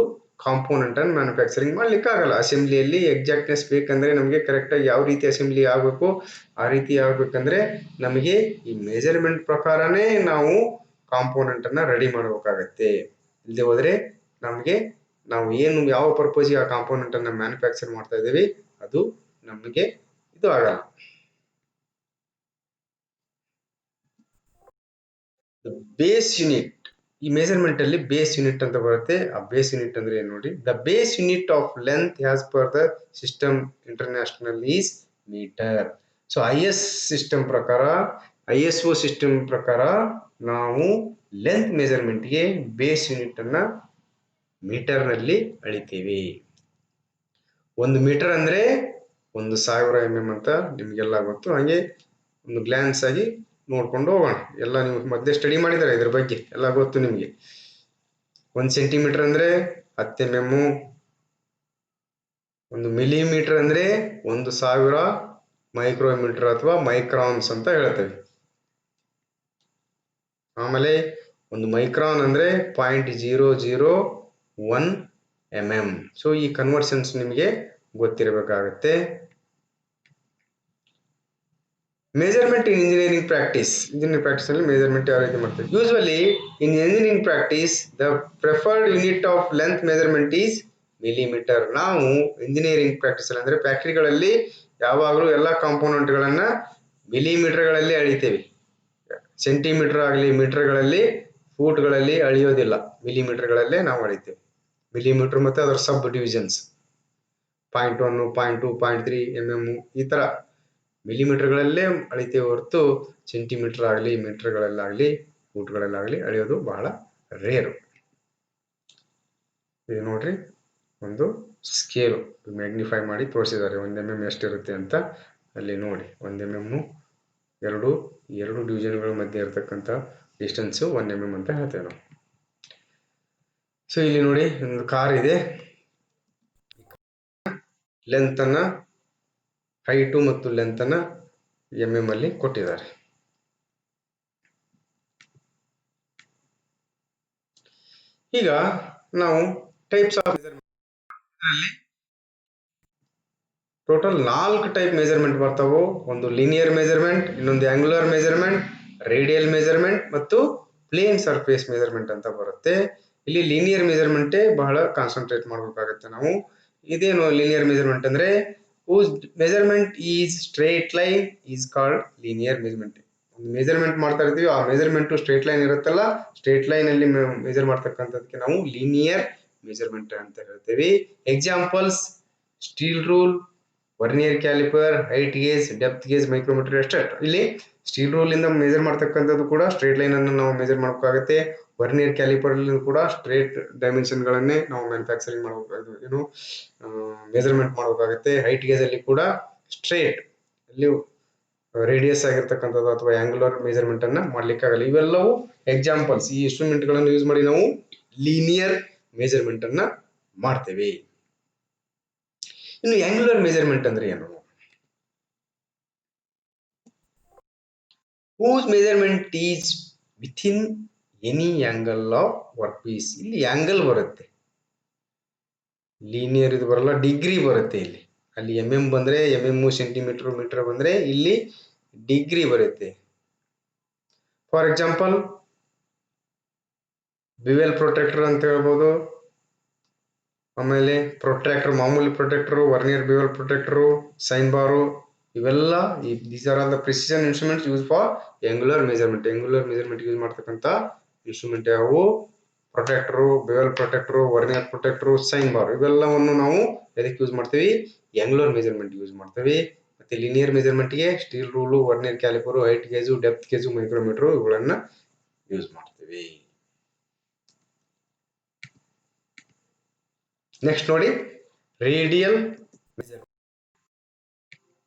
ಕಾಂಪೋನೆಂಟ್ ಅನ್ನು ಮ್ಯಾನುಫ್ಯಾಕ್ಚರಿಂಗ್ ಮಾಡ್ಲಿಕ್ಕೆ ಆಗಲ್ಲ. ಅಸೆಂಬ್ಲಿಯಲ್ಲಿ ಎಕ್ಸಾಕ್ಟ್ನೆಸ್ ಬೇಕಂದ್ರೆ ನಮಗೆ ಕರೆಕ್ಟ್ ಆಗಿ ಯಾವ ರೀತಿ ಅಸೆಂಬ್ಲಿ ಆಗಬೇಕು ಆ ರೀತಿ ಆಗ್ಬೇಕಂದ್ರೆ ನಮಗೆ ಈ ಮೆಜರ್ಮೆಂಟ್ ಪ್ರಕಾರನೇ ನಾವು ಕಾಂಪೋನೆಂಟ್ ಅನ್ನ ರೆಡಿ ಮಾಡಬೇಕಾಗತ್ತೆ. ಇಲ್ಲದೆ ಹೋದ್ರೆ ನಮಗೆ ನಾವು ಏನು ಯಾವ ಪರ್ಪಸ್ ಆ ಕಾಂಪೋನೆಂಟ್ ಅನ್ನ ಮ್ಯಾನುಫ್ಯಾಕ್ಚರ್ ಮಾಡ್ತಾ ಇದ್ದೀವಿ ಅದು ನಮಗೆ ಇದು ಆಗಲ್ಲ. ಬೇಸ್ ಯೂನಿಟ್, ಈ ಮೆಜರ್ಮೆಂಟ್ ಅಲ್ಲಿ ಬೇಸ್ ಯೂನಿಟ್ ಅಂತ ಬರುತ್ತೆ. ಆ ಬೇಸ್ ಯೂನಿಟ್ ಅಂದ್ರೆ ಏನ್ ನೋಡಿ, the base unit of length as per the system international is metre. So IS system ಪ್ರಕಾರ, ISO ಸಿಸ್ಟಮ್ ಪ್ರಕಾರ ನಾವು ಲೆಂತ್ ಮೆಜರ್ಮೆಂಟ್ಗೆ ಬೇಸ್ ಯೂನಿಟ್ ಅನ್ನ ಮೀಟರ್ ನಲ್ಲಿ ಅಳಿತೀವಿ. 1 ಮೀಟರ್ ಅಂದ್ರೆ 1000 mm ಅಂತ ನಿಮ್ಗೆಲ್ಲ ಗೊತ್ತು. ಹಾಗೆ ಒಂದು ಗ್ಲಾನ್ಸ್ ಆಗಿ ನೋಡ್ಕೊಂಡು ಹೋಗೋಣ. ಎಲ್ಲ ನೀವು ಮೊದಲೇ ಸ್ಟಡಿ ಮಾಡಿದ್ದಾರೆ, ಇದ್ರ ಬಗ್ಗೆ ಎಲ್ಲ ಗೊತ್ತು ನಿಮ್ಗೆ. 1 ಸೆಂಟಿಮೀಟರ್ ಅಂದ್ರೆ 10 mm. 1 ಮಿಲಿಮೀಟರ್ ಅಂದ್ರೆ 1000 ಮೈಕ್ರೋಮೀಟರ್ ಅಥವಾ ಮೈಕ್ರಾನ್ಸ್ ಅಂತ ಹೇಳ್ತೇವೆ. ಆಮೇಲೆ 1 ಮೈಕ್ರಾನ್ ಅಂದ್ರೆ 0.001 mm. ಸೊ ಈ ಕನ್ವರ್ಷನ್ಸ್ ನಿಮಗೆ ಗೊತ್ತಿರಬೇಕಾಗತ್ತೆ. Measurement in engineering practice. Engineering practice ಅಲ್ಲಿ ಮೆಜರ್ಮೆಂಟ್ ಯಾವ ರೀತಿ ಮಾಡ್ತೀವಿ? Usually in engineering practice the preferred unit of length measurement is millimetre. ನಾವು ಇಂಜಿನಿಯರಿಂಗ್ ಪ್ರಾಕ್ಟೀಸ್ ಅಲ್ಲಿ ಅಂದ್ರೆ ಫ್ಯಾಕ್ಟರಿಗಳಲ್ಲಿ ಯಾವಾಗಲೂ ಎಲ್ಲ ಕಾಂಪೋನೆಂಟ್ ಗಳನ್ನ ಮಿಲಿಮೀಟರ್ಗಳಲ್ಲಿ ಅಳಿತೇವೆ. ಸೆಂಟಿಮೀಟರ್ ಆಗಲಿ ಮೀಟರ್ಗಳಲ್ಲಿ, ಫೂಟ್ಗಳಲ್ಲಿ ಅಳಿಯೋದಿಲ್ಲ, ಮಿಲಿಮೀಟರ್ಗಳಲ್ಲೇ ನಾವು ಅಳಿತೇವೆ. ಮಿಲಿಮೀಟರ್ ಮತ್ತೆ ಅದರ ಸಬ್ ಡಿವಿಷನ್ಸ್ 0.1, 0.2, 0.3 mm ಈ ತರ ಮಿಲಿಮೀಟರ್ಗಳಲ್ಲೇ ಅಳಿತೇವೆ ಹೊರತು ಸೆಂಟಿಮೀಟರ್ ಆಗಲಿ, ಮೀಟರ್ಗಳಲ್ಲಾಗಲಿ, ಫೂಟ್ಗಳಲ್ಲಾಗಲಿ ಅಳಿಯೋದು ಬಹಳ ರೇರು. ಇದು ನೋಡ್ರಿ, ಒಂದು ಸ್ಕೇಲು ಮ್ಯಾಗ್ನಿಫೈ ಮಾಡಿ ತೋರಿಸಿದ್ದಾರೆ 1 mm ಎಷ್ಟಿರುತ್ತೆ ಅಂತ. ಅಲ್ಲಿ ನೋಡಿ 1 mm ಎರಡು ಡಿವಿಷನ್ಗಳ ಮಧ್ಯೆ ಇರತಕ್ಕಂಥ ಡಿಸ್ಟೆನ್ಸ್ 1 mm ಅಂತ ಹೇಳ್ತೇವೆ ನಾವು. ಸೊ ಇಲ್ಲಿ ನೋಡಿ, ಒಂದು ಕಾರ್ ಇದೆ. ಲೆಂತ್ ಅನ್ನ, ಹೈಟು ಮತ್ತು ಲೆಂತ್ ಅನ್ನ MM ಅಲ್ಲಿ ಕೊಟ್ಟಿದ್ದಾರೆ. ಈಗ ನಾವು types of measurement, total 4 type measurement ಬರ್ತಾವು. ಒಂದು ಲೀನಿಯರ್ ಮೆಜರ್ಮೆಂಟ್, ಇನ್ನೊಂದು ಆಂಗ್ಯುಲರ್ ಮೆಜರ್ಮೆಂಟ್, ರೇಡಿಯಲ್ ಮೆಜರ್ಮೆಂಟ್ ಮತ್ತು ಪ್ಲೇನ್ ಸರ್ಫೇಸ್ ಮೆಜರ್ಮೆಂಟ್ ಅಂತ ಬರುತ್ತೆ. ಇಲ್ಲಿ ಲೀನಿಯರ್ ಮೆಜರ್ಮೆಂಟ್ ಬಹಳ ಕಾನ್ಸಂಟ್ರೇಟ್ ಮಾಡಬೇಕಾಗುತ್ತೆ ನಾವು. ಇದೇನು ಲೀನಿಯರ್ ಮೆಜರ್ಮೆಂಟ್ ಅಂದ್ರೆ, whose measurement is straight line is called linear measurement. ಒಂದು ಮೆಜರ್ಮೆಂಟ್ ಮಾಡ್ತಾ ಇರ್ತೀವಿ, ಆ ಮೆಜರ್ಮೆಂಟ್ ಸ್ಟ್ರೇಟ್ ಲೈನ್ ಇರುತ್ತಲ್ಲ, ಸ್ಟ್ರೇಟ್ ಲೈನ್ ಅಲ್ಲಿ ಮೆಜರ್ ಮಾಡ್ತಕ್ಕಂಥದಕ್ಕೆ ನಾವು ಲೀನಿಯರ್ ಮೆಜರ್ಮೆಂಟ್ ಅಂತ ಹೇಳ್ತೇವೆ. Examples: steel rule, vernier caliper, height gauge, depth gauge, micrometer, etcetera. ಇಲ್ಲಿ ಸ್ಟೀಲ್ ರೂಲ್ ಇಂದ ಮೆಜರ್ ಮಾಡ್ತಕ್ಕಂಥದ್ದು ಕೂಡ ಸ್ಟ್ರೇಟ್ ಲೈನ್ ಅನ್ನು ನಾವು ಮೆಜರ್ ಮಾಡಬೇಕಾಗುತ್ತೆ. ವರ್ನಿಯರ್ ಕ್ಯಾಲಿಪರ್ ಕೂಡ ಸ್ಟ್ರೇಟ್ ಡೈಮೆನ್ಷನ್ ಗಳನ್ನೇ ನಾವು ಮ್ಯಾನುಫ್ಯಾಕ್ಚರಿಂಗ್ ಮಾಡಬೇಕು, ಏನು ಮೆಜರ್ಮೆಂಟ್ ಮಾಡಬೇಕಾಗುತ್ತೆ. ಹೈಟ್ ಗೇಜ್ ಅಲ್ಲಿ ಕೂಡ ಸ್ಟ್ರೇಟ್ ಅಲ್ಲಿ ರೇಡಿಯಸ್ ಆಗಿರ್ತಕ್ಕಂಥದ್ದು ಅಥವಾ ಆಂಗುಲರ್ ಮೆಜರ್ಮೆಂಟ್ ಅನ್ನ ಮಾಡ್ಲಿಕ್ಕಾಗಲ್ಲ. ಇವೆಲ್ಲವೂ ಎಕ್ಸಾಂಪಲ್ಸ್. ಈ ಇನ್ಸ್ಟ್ರೂಮೆಂಟ್ ಗಳನ್ನು ಯೂಸ್ ಮಾಡಿ ನಾವು ಲೀನಿಯರ್ ಮೆಜರ್ಮೆಂಟ್ ಅನ್ನ ಮಾಡ್ತೇವೆ. ಇನ್ನು ಆಂಗುಲರ್ ಮೆಜರ್ಮೆಂಟ್ ಅಂದ್ರೆ ಏನು? whose measurement is within any angle of workpiece. ಇಲ್ಲಿ ಆಂಗಲ್ ಬರುತ್ತೆ, ಲೀನಿಯರ್ ಇದು ಬರಲ್ಲ, ಡಿಗ್ರಿ ಬರುತ್ತೆ ಇಲ್ಲಿ. ಅಲ್ಲಿ ಬಂದ್ರೆ ಸೆಂಟಿಮೀಟರ್, ಮೀಟರ್ ಬಂದ್ರೆ ಇಲ್ಲಿ ಡಿಗ್ರಿ ಬರುತ್ತೆ. ಫಾರ್ ಎಕ್ಸಾಂಪಲ್ ಬಿವೆಲ್ ಪ್ರೊಟ್ರಾಕ್ಟರ್ ಅಂತ ಹೇಳ್ಬೋದು, ಆಮೇಲೆ ಪ್ರೊಟ್ರಾಕ್ಟರ್, ಮಾಮೂಲಿ protractor, vernier bevel protractor, sign ಬಾರು, ಇವೆಲ್ಲ these are all the precision instruments use for angular measurement. Angular measurement use ಮಾಡ್ತಕ್ಕಂಥ ಇನ್ಸ್ಟ್ರೂಮೆಂಟ್ ಯಾವುವು? Protractor, bevel protractor, vernier protractor, sine bar. ಇವೆಲ್ಲವನ್ನು ನಾವು ಎದಕ್ಕೆ ಯೂಸ್ ಮಾಡ್ತೀವಿ? ಆಂಗುಲರ್ ಮೆಜರ್ಮೆಂಟ್ ಯೂಸ್ ಮಾಡ್ತೀವಿ. ಮತ್ತೆ ಲಿನಿಯರ್ ಮೆಜರ್ಮೆಂಟ್ ಗೆ steel rule, vernier caliper, height gauge, depth gauge, micrometer ಇವುಗಳನ್ನ ಯೂಸ್ ಮಾಡ್ತೀವಿ. ನೆಕ್ಸ್ಟ್ ನೋಡಿ, radial measurement.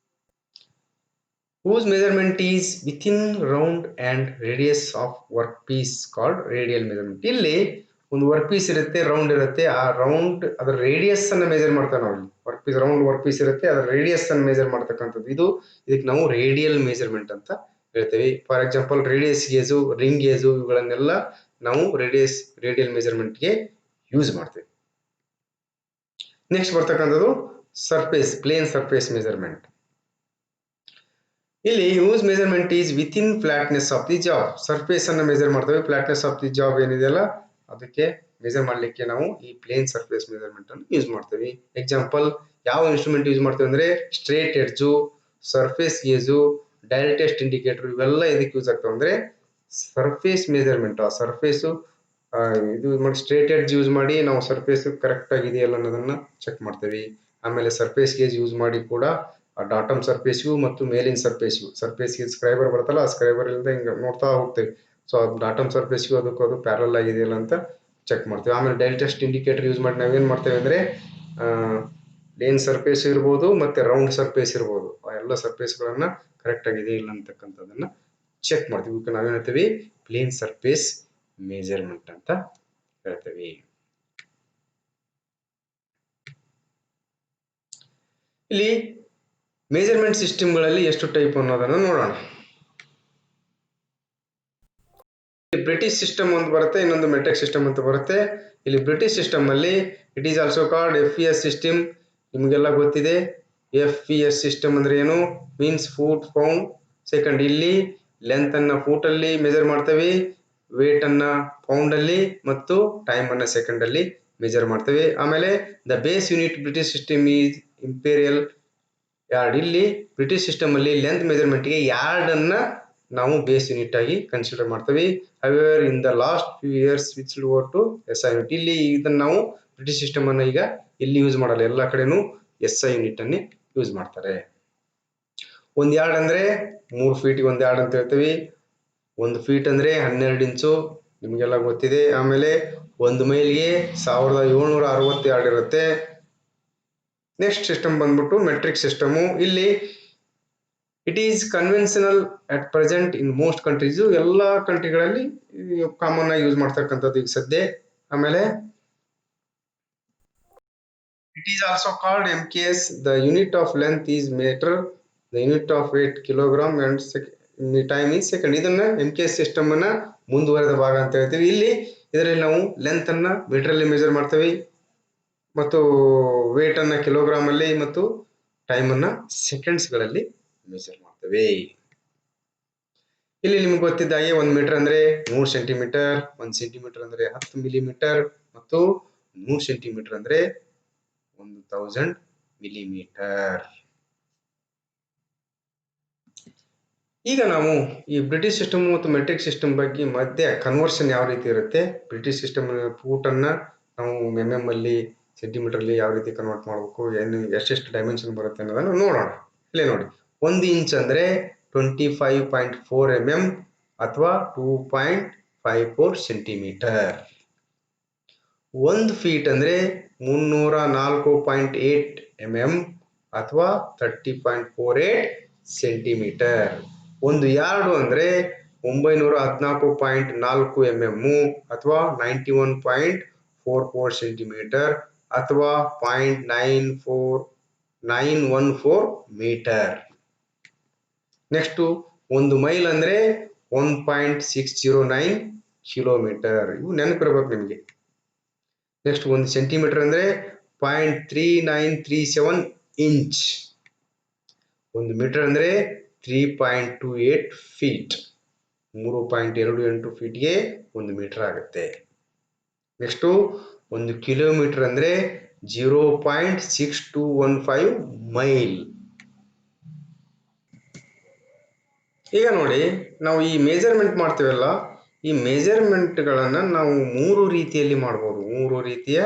whose measurement is within round and radius of work piece called radial measurement. ಇಲ್ಲಿ ಒಂದು work piece ಇರುತ್ತೆ, round ಇರುತ್ತೆ. ಆ round ಅದರ ರೇಡಿಯಸ್ ಅನ್ನ ಮೆಜರ್ ಮಾಡ್ತಾವೆ ನಾವು. Work piece, round work piece ಇರುತ್ತೆ, ಅದರ ರೇಡಿಯಸ್ ಅನ್ನು ಮೆಜರ್ ಮಾಡ್ತಕ್ಕಂಥದ್ದು ಇದಕ್ಕೆ ನಾವು ರೇಡಿಯಲ್ ಮೆಜರ್ಮೆಂಟ್ ಅಂತ ಹೇಳ್ತೇವೆ. For example radius gauge, ring gauge ಇವುಗಳನ್ನೆಲ್ಲ ನಾವು ರೇಡಿಯಲ್ ಮೆಜರ್ಮೆಂಟ್ಗೆ ಯೂಸ್ ಮಾಡ್ತೇವೆ. ನೆಕ್ಸ್ಟ್ ಬರ್ತಕ್ಕಂಥದ್ದು ಸರ್ಫೇಸ್, ಪ್ಲೇನ್ ಸರ್ಫೇಸ್ ಮೆಜರ್ಮೆಂಟ್. ಇಲ್ಲಿ use measurement is within flatness of the job. Surface ಅನ್ನು ಮೆಜರ್ ಮಾಡ್ತೇವೆ. ಫ್ಲಾಟ್ನೆಸ್ ಆಫ್ ದಿ ಜಾಬ್ ಏನಿದೆಯಲ್ಲ ಅದಕ್ಕೆ ಮೆಜರ್ ಮಾಡ್ಲಿಕ್ಕೆ ನಾವು ಈ ಪ್ಲೇನ್ ಸರ್ಫೇಸ್ ಮೆಜರ್ಮೆಂಟ್ ಅನ್ನು ಯೂಸ್ ಮಾಡ್ತೇವೆ. ಎಕ್ಸಾಂಪಲ್ ಯಾವ ಇನ್ಸ್ಟ್ರೂಮೆಂಟ್ ಯೂಸ್ ಮಾಡ್ತೇವೆ ಅಂದ್ರೆ straight edge, surface gauge, dial test indicator, ಇವೆಲ್ಲ ಇದಕ್ಕೆ ಯೂಸ್ ಆಗ್ತವೆ ಅಂದ್ರೆ ಸರ್ಫೇಸ್ ಮೆಜರ್ಮೆಂಟ್. ಆ ಸರ್ಫೇಸ್ ಇದು ಸ್ಟ್ರೇಟ್ ಎಡ್ಜ್ ಯೂಸ್ ಮಾಡಿ ನಾವು ಸರ್ಫೇಸ್ ಕರೆಕ್ಟ್ ಆಗಿದೆಯಲ್ಲ ಅನ್ನೋದನ್ನ ಚೆಕ್ ಮಾಡ್ತೇವೆ. ಆಮೇಲೆ ಸರ್ಫೇಸ್ ಗೇಜ್ ಯೂಸ್ ಮಾಡಿ ಕೂಡ ಡಾಟಮ್ ಸರ್ಫೇಸ್ಗೂ ಮತ್ತು ಮೇಲಿನ ಸರ್ಫೇಸ್ಗೆ ಸ್ಕ್ರೈಬರ್ ಬರುತ್ತಲ್ಲ, ಆ ಸ್ಕ್ರೈಬರ್ ಇಂದ ಹಿಂಗೆ ನೋಡ್ತಾ ಹೋಗ್ತೇವೆ. ಸೊ ಡಾಟಮ್ ಸರ್ಫೇಸ್ಗೂ ಅದಕ್ಕೂ ಅದು ಪ್ಯಾರಲ್ ಆಗಿದೆಯಲ್ಲ ಅಂತ ಚೆಕ್ ಮಾಡ್ತೀವಿ. ಆಮೇಲೆ ಡೈಲ್ ಟೆಸ್ಟ್ ಇಂಡಿಕೇಟರ್ ಯೂಸ್ ಮಾಡಿ ನಾವೇನ್ ಮಾಡ್ತೇವೆ ಅಂದ್ರೆ ಪ್ಲೇನ್ ಸರ್ಫೇಸ್ ಇರ್ಬೋದು ಮತ್ತೆ ರೌಂಡ್ ಸರ್ಫೇಸ್ ಇರ್ಬೋದು, ಆ ಎಲ್ಲ ಸರ್ಫೇಸ್ಗಳನ್ನ ಕರೆಕ್ಟ್ ಆಗಿದೆ ಇಲ್ಲ ಅಂತಕ್ಕಂಥದನ್ನ ಚೆಕ್ ಮಾಡ್ತೀವಿ. ಇದಕ್ಕೆ ನಾವೇನ್ ಹೇಳ್ತೀವಿ? ಪ್ಲೇನ್ ಸರ್ಫೇಸ್ ಮೆಜರ್ಮೆಂಟ್ ಅಂತ ಹೇಳ್ತೇವೆ. ಇಲ್ಲಿ ಮೆಜರ್ಮೆಂಟ್ ಸಿಸ್ಟಮ್ಗಳಲ್ಲಿ ಎಷ್ಟು ಟೈಪ್ ಅನ್ನೋದನ್ನು ನೋಡೋಣ. ಬ್ರಿಟಿಷ್ ಸಿಸ್ಟಮ್ ಅಂತ ಬರುತ್ತೆ, ಇನ್ನೊಂದು ಮೆಟ್ರಿಕ್ ಸಿಸ್ಟಮ್ ಅಂತ ಬರುತ್ತೆ. ಇಲ್ಲಿ ಬ್ರಿಟಿಷ್ ಸಿಸ್ಟಮ್ ಅಲ್ಲಿ it is also called FES system. ನಿಮಗೆಲ್ಲ ಗೊತ್ತಿದೆ FES ಸಿಸ್ಟಮ್ ಅಂದ್ರೆ ಏನು? Means foot pound second. ಇಲ್ಲಿ ಲೆಂತ್ ಅನ್ನ ಫೂಟ್ ಅಲ್ಲಿ ಮೆಜರ್ ಮಾಡ್ತೇವೆ, ವೇಟ್ ಅನ್ನ ಪೌಂಡ್ ಅಲ್ಲಿ ಮತ್ತು ಟೈಮ್ ಅನ್ನ ಸೆಕೆಂಡ್ ಅಲ್ಲಿ ಮೆಜರ್ ಮಾಡ್ತೇವೆ. ಆಮೇಲೆ the base unit British system is imperial yard. ಇಲ್ಲಿ ಬ್ರಿಟಿಷ್ ಸಿಸ್ಟಮ್ ಅಲ್ಲಿ ಲೆಂತ್ ಮೆಜರ್ಮೆಂಟ್ ಗೆ ಯಾರ್ಡ್ ಅನ್ನ ನಾವು ಬೇಸ್ ಯೂನಿಟ್ ಆಗಿ ಕನ್ಸಿಡರ್ ಮಾಡ್ತೇವೆ. However in the last few years switched over to SI unit. ಇಲ್ಲಿ ಇದನ್ನ ನಾವು ಬ್ರಿಟಿಷ್ ಸಿಸ್ಟಮ್ ಅನ್ನ ಈಗ ಇಲ್ಲಿ ಯೂಸ್ ಮಾಡಲ್ಲ, ಎಲ್ಲಾ ಕಡೆನೂ SI ಯೂನಿಟ್ ಅನ್ನೇ ಯೂಸ್ ಮಾಡ್ತಾರೆ. ಒಂದ್ ಯಾರ್ಡ್ ಅಂದ್ರೆ 3 ಫೀಟ್ ಒಂದ್ ಯಾರ್ಡ್ ಅಂತ ಹೇಳ್ತೀವಿ. 1 ಫೀಟ್ ಅಂದ್ರೆ 12 ಇಂಚು, ನಿಮ್ಗೆಲ್ಲ ಗೊತ್ತಿದೆ. ಆಮೇಲೆ 1 ಮೈಲ್ಗೆ 1760 ಯಾರ್ಡ್ ಇರುತ್ತೆ. ನೆಕ್ಸ್ಟ್ ಸಿಸ್ಟಮ್ ಬಂದ್ಬಿಟ್ಟು ಮೆಟ್ರಿಕ್ ಸಿಸ್ಟಮ್. ಇಲ್ಲಿ it is conventional at present in most countries. ಎಲ್ಲಾ ಕಂಟ್ರಿಗಳಲ್ಲಿ ಕಾಮನ್ ಆಗಿ ಯೂಸ್ ಮಾಡ್ತಕ್ಕಂಥದ್ದು ಈಗ ಸದ್ಯ. ಆಮೇಲೆ it is also called MKS. The unit of length is metre, the unit of weight kilogram and time is second. ಇದನ್ನ MKS system ಅನ್ನ ಮುಂದುವರೆದ ಭಾಗ ಅಂತ ಹೇಳ್ತೀವಿ. ಇಲ್ಲಿ ಇದರಲ್ಲಿ ನಾವು ಲೆಂತ್ ಅನ್ನ ಮೀಟರ್ ಅಲ್ಲಿ ಮೆಜರ್ ಮಾಡ್ತೇವೆ ಮತ್ತು ವೇಟ್ ಅನ್ನ ಕಿಲೋಗ್ರಾಮ್ ಅಲ್ಲಿ ಮತ್ತು ಟೈಮ್ ಅನ್ನ ಸೆಕೆಂಡ್ಸ್ ಗಳಲ್ಲಿ ಮೆಜರ್ ಮಾಡ್ತೇವೆ. ಇಲ್ಲಿ ನಿಮ್ಗೆ ಗೊತ್ತಿದ್ದ ಹಾಗೆ 1 ಮೀಟರ್ ಅಂದ್ರೆ 3 ಸೆಂಟಿಮೀಟರ್, 1 ಸೆಂಟಿಮೀಟರ್ ಅಂದ್ರೆ 10 ಮಿಲಿಮೀಟರ್ ಮತ್ತು 100 ಸೆಂಟಿಮೀಟರ್ ಅಂದ್ರೆ 1000 ಮಿಲಿಮೀಟರ್. ಈಗ ನಾವು ಈ ಬ್ರಿಟಿಷ್ ಸಿಸ್ಟಮ್ ಮತ್ತು ಮೆಟ್ರಿಕ್ ಸಿಸ್ಟಮ್ ಬಗ್ಗೆ ಮಧ್ಯೆ ಕನ್ವರ್ಷನ್ ಯಾವ ರೀತಿ ಇರುತ್ತೆ, ಬ್ರಿಟಿಷ್ ಸಿಸ್ಟಮ್ ಫೂಟ್ ಅನ್ನ ನಾವು ಅಲ್ಲಿ ಸೆಂಟಿಮೀಟರ್ ಅಲ್ಲಿ ಯಾವ ರೀತಿ ಕನ್ವರ್ಟ್ ಮಾಡಬೇಕು, ಎಷ್ಟೆಷ್ಟು ಡೈಮೆನ್ಷನ್ ಬರುತ್ತೆ ಅನ್ನೋದನ್ನ ನೋಡೋಣ. ಇಲ್ಲೇ ನೋಡಿ, 1 ಇಂಚ್ ಅಂದ್ರೆ 25.4 mm ಅಥವಾ 2.54 ಸೆಂಟಿಮೀಟರ್. 1 ಫೀಟ್ ಅಂದರೆ 304.8 mm ಅಥವಾ 30.48 ಸೆಂಟಿಮೀಟರ್. 1 ಯಾರ್ಡು ಅಂದರೆ 914.4 mm ಅಥವಾ 91.44 ಸೆಂಟಿಮೀಟರ್ ಅಥವಾ 0.914 ಮೀಟರ್. ನೆಕ್ಸ್ಟು 1 ಮೈಲ್ ಅಂದರೆ 1.609 ಕಿಲೋಮೀಟರ್. ಇವು ನೆನಪಿರ್ಬೇಕು ನಿಮಗೆ. ನೆಕ್ಸ್ಟ್ 1 ಸೆಂಟಿಮೀಟರ್ ಅಂದರೆ 0.3937 ಇಂಚ್. 1 ಮೀಟರ್ ಅಂದರೆ 3.28 ಫೀಟ್. 3.28 ಫೀಟ್ಗೆ 1 ಮೀಟರ್ ಆಗುತ್ತೆ. ನೆಕ್ಸ್ಟು 1 ಕಿಲೋಮೀಟರ್ ಅಂದರೆ 0.6215 ಮೈಲ್. ಈಗ ನೋಡಿ, ನಾವು ಈ ಮೆಜರ್ಮೆಂಟ್ ಮಾಡ್ತೀವಲ್ಲ, ಈ ಮೆಜರ್ಮೆಂಟ್ಗಳನ್ನು ನಾವು 3 ರೀತಿಯಲ್ಲಿ ಮಾಡ್ಬೋದು. 3 ರೀತಿಯ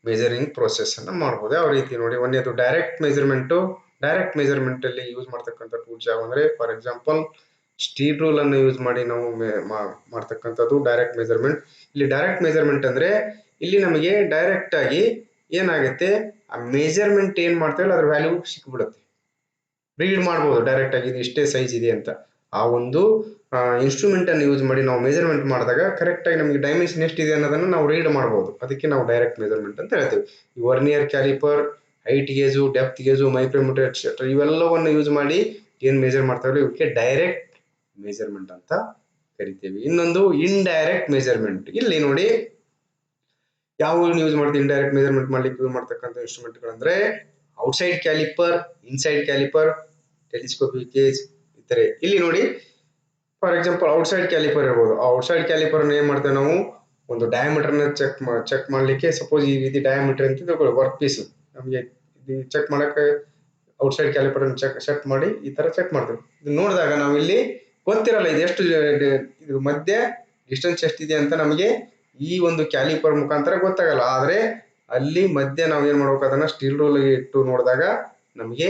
ಮೆಜರಿಂಗ್ ಪ್ರೋಸೆಸ್ ಅನ್ನು ಮಾಡ್ಬೋದು. ಯಾವ ರೀತಿ ನೋಡಿ, ಒಂದೇದು ಡೈರೆಕ್ಟ್ ಮೆಜರ್ಮೆಂಟು. ಡೈರೆಕ್ಟ್ ಮೆಜರ್ಮೆಂಟ್ ಅಲ್ಲಿ ಯೂಸ್ ಮಾಡ್ತಕ್ಕಂಥ ಟೂಲ್ಸ್ ಯಾವ ಅಂದ್ರೆ, ಫಾರ್ ಎಕ್ಸಾಂಪಲ್ ಸ್ಟೀಲ್ ರೂಲ್ ಅನ್ನು ಯೂಸ್ ಮಾಡಿ ನಾವು ಮಾಡ್ತಕ್ಕಂಥದ್ದು ಡೈರೆಕ್ಟ್ ಮೆಜರ್ಮೆಂಟ್. ಇಲ್ಲಿ ಡೈರೆಕ್ಟ್ ಮೆಜರ್ಮೆಂಟ್ ಅಂದ್ರೆ ಇಲ್ಲಿ ನಮಗೆ ಡೈರೆಕ್ಟ್ ಆಗಿ ಏನಾಗುತ್ತೆ, ಆ ಮೆಜರ್ಮೆಂಟ್ ಏನ್ ಮಾಡ್ತೇವಲ್ಲ ಅದ್ರ ವ್ಯಾಲ್ಯೂ ಸಿಕ್ಬಿಡುತ್ತೆ. ರೀಡ್ ಮಾಡ್ಬೋದು ಡೈರೆಕ್ಟ್ ಆಗಿ ಇದು ಇಷ್ಟೇ ಸೈಜ್ ಇದೆ ಅಂತ. ಆ ಒಂದು ಇನ್ಸ್ಟ್ರೂಮೆಂಟ್ ಅನ್ನು ಯೂಸ್ ಮಾಡಿ ನಾವು ಮೆಜರ್ಮೆಂಟ್ ಮಾಡಿದಾಗ ಕರೆಕ್ಟ್ ಆಗಿ ನಮಗೆ ಡೈಮೆನ್ಷನ್ ಎಷ್ಟಿದೆ ಅನ್ನೋದನ್ನು ನಾವು ರೀಡ್ ಮಾಡಬಹುದು. ಅದಕ್ಕೆ ನಾವು ಡೈರೆಕ್ಟ್ ಮೆಜರ್ಮೆಂಟ್ ಅಂತ ಹೇಳ್ತೀವಿ. ಈ vernier caliper, height gauge, depth gauge, micrometer etcetera ಇವೆಲ್ಲವನ್ನು ಯೂಸ್ ಮಾಡಿ ಏನ್ ಮೆಜರ್ ಮಾಡ್ತಾವ್ರಿ ಇವಕ್ಕೆ ಡೈರೆಕ್ಟ್ ಮೆಜರ್ಮೆಂಟ್ ಅಂತ ಕರಿತೀವಿ. ಇನ್ನೊಂದು ಇಂಡೈರೆಕ್ಟ್ ಮೆಜರ್ಮೆಂಟ್. ಇಲ್ಲಿ ನೋಡಿ ಯಾವ ಯೂಸ್ ಮಾಡ್ತೀವಿ ಇಂಡೈರೆಕ್ಟ್ ಮೆಜರ್ಮೆಂಟ್ ಮಾಡ್ಲಿಕ್ಕೆ ಯೂಸ್ ಮಾಡ್ತಕ್ಕಂಥ ಇನ್ಸ್ಟ್ರೂಮೆಂಟ್ಗಳಂದ್ರೆ outside caliper, inside caliper, telescopic gauge ಇತರೆ. ಇಲ್ಲಿ ನೋಡಿ ಫಾರ್ ಎಕ್ಸಾಂಪಲ್ ಔಟ್ಸೈಡ್ ಕ್ಯಾಲಿಪರ್ ಇರ್ಬೋದು. ಆ ಔಟ್ಸೈಡ್ ಕ್ಯಾಲಿಪರ್ ಏನ್ ಮಾಡ್ತೇವೆ ನಾವು, ಒಂದು ಡಯಾಮೀಟರ್ ನ ಚೆಕ್ ಮಾಡ್ಲಿಕ್ಕೆ ಸಪೋಸ್ ಈ ರೀತಿ ಡಯಾಮೀಟರ್ ಅಂತ ತಿಳ್ಕೊಳ್ಳಿ, ವರ್ಕ್ ಪೀಸ್ ನಮಗೆ ಚೆಕ್ ಮಾಡಕ್ಕೆ ಔಟ್ಸೈಡ್ ಕ್ಯಾಲಿಪರ್ ಚೆಕ್ ಮಾಡಿ ಈ ತರ ಚೆಕ್ ಮಾಡ್ತೇವೆ. ಇದು ನೋಡಿದಾಗ ನಾವು ಇಲ್ಲಿ ಗೊತ್ತಿರಲ್ಲ ಇದು ಎಷ್ಟು ಇದು ಮಧ್ಯ ಡಿಸ್ಟೆನ್ಸ್ ಎಷ್ಟಿದೆ ಅಂತ ನಮಗೆ ಈ ಒಂದು ಕ್ಯಾಲಿಪರ್ ಮುಖಾಂತರ ಗೊತ್ತಾಗಲ್ಲ. ಆದ್ರೆ ಅಲ್ಲಿ ಮಧ್ಯ ನಾವು ಏನ್ ಮಾಡ್ಬೇಕು, ಅದನ್ನ ಸ್ಟೀಲ್ ರೂಲ್ ಇಟ್ಟು ನೋಡಿದಾಗ ನಮಗೆ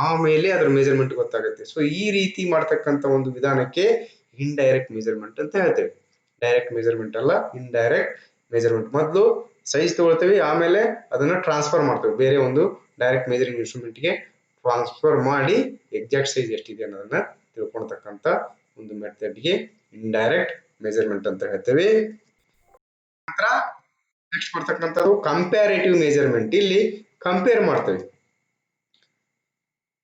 ಆಮೇಲೆ ಅದ್ರ ಮೆಜರ್ಮೆಂಟ್ ಗೊತ್ತಾಗುತ್ತೆ. ಸೊ ಈ ರೀತಿ ಮಾಡ್ತಕ್ಕಂಥ ಒಂದು ವಿಧಾನಕ್ಕೆ ಇಂಡೈರೆಕ್ಟ್ ಮೆಜರ್ಮೆಂಟ್ ಅಂತ ಹೇಳ್ತೇವೆ. ಡೈರೆಕ್ಟ್ ಮೆಜರ್ಮೆಂಟ್ ಅಲ್ಲ, ಇಂಡೈರೆಕ್ಟ್ ಮೆಜರ್ಮೆಂಟ್. ಮೊದಲು ಸೈಜ್ ತಗೊಳ್ತೇವೆ, ಆಮೇಲೆ ಅದನ್ನ ಟ್ರಾನ್ಸ್ಫರ್ ಮಾಡ್ತೇವೆ ಬೇರೆ ಒಂದು ಡೈರೆಕ್ಟ್ ಮೆಜರಿಂಗ್ ಇನ್ಸ್ಟ್ರೂಮೆಂಟ್ ಗೆ ಟ್ರಾನ್ಸ್ಫರ್ ಮಾಡಿ ಎಕ್ಸಾಕ್ಟ್ ಸೈಜ್ ಎಷ್ಟಿದೆ ಅನ್ನೋದನ್ನ ತಿಳ್ಕೊಳ್ತಕ್ಕಂಥ ಒಂದು ಮೆಥಡ್ ಗೆ ಇಂಡೈರೆಕ್ಟ್ ಮೆಜರ್ಮೆಂಟ್ ಅಂತ ಹೇಳ್ತೇವೆ. ನೆಕ್ಸ್ಟ್ ಬರ್ತಕ್ಕಂಥದ್ದು ಕಂಪ್ಯಾರೇಟಿವ್ ಮೆಜರ್ಮೆಂಟ್. ಇಲ್ಲಿ ಕಂಪೇರ್ ಮಾಡ್ತೇವೆ.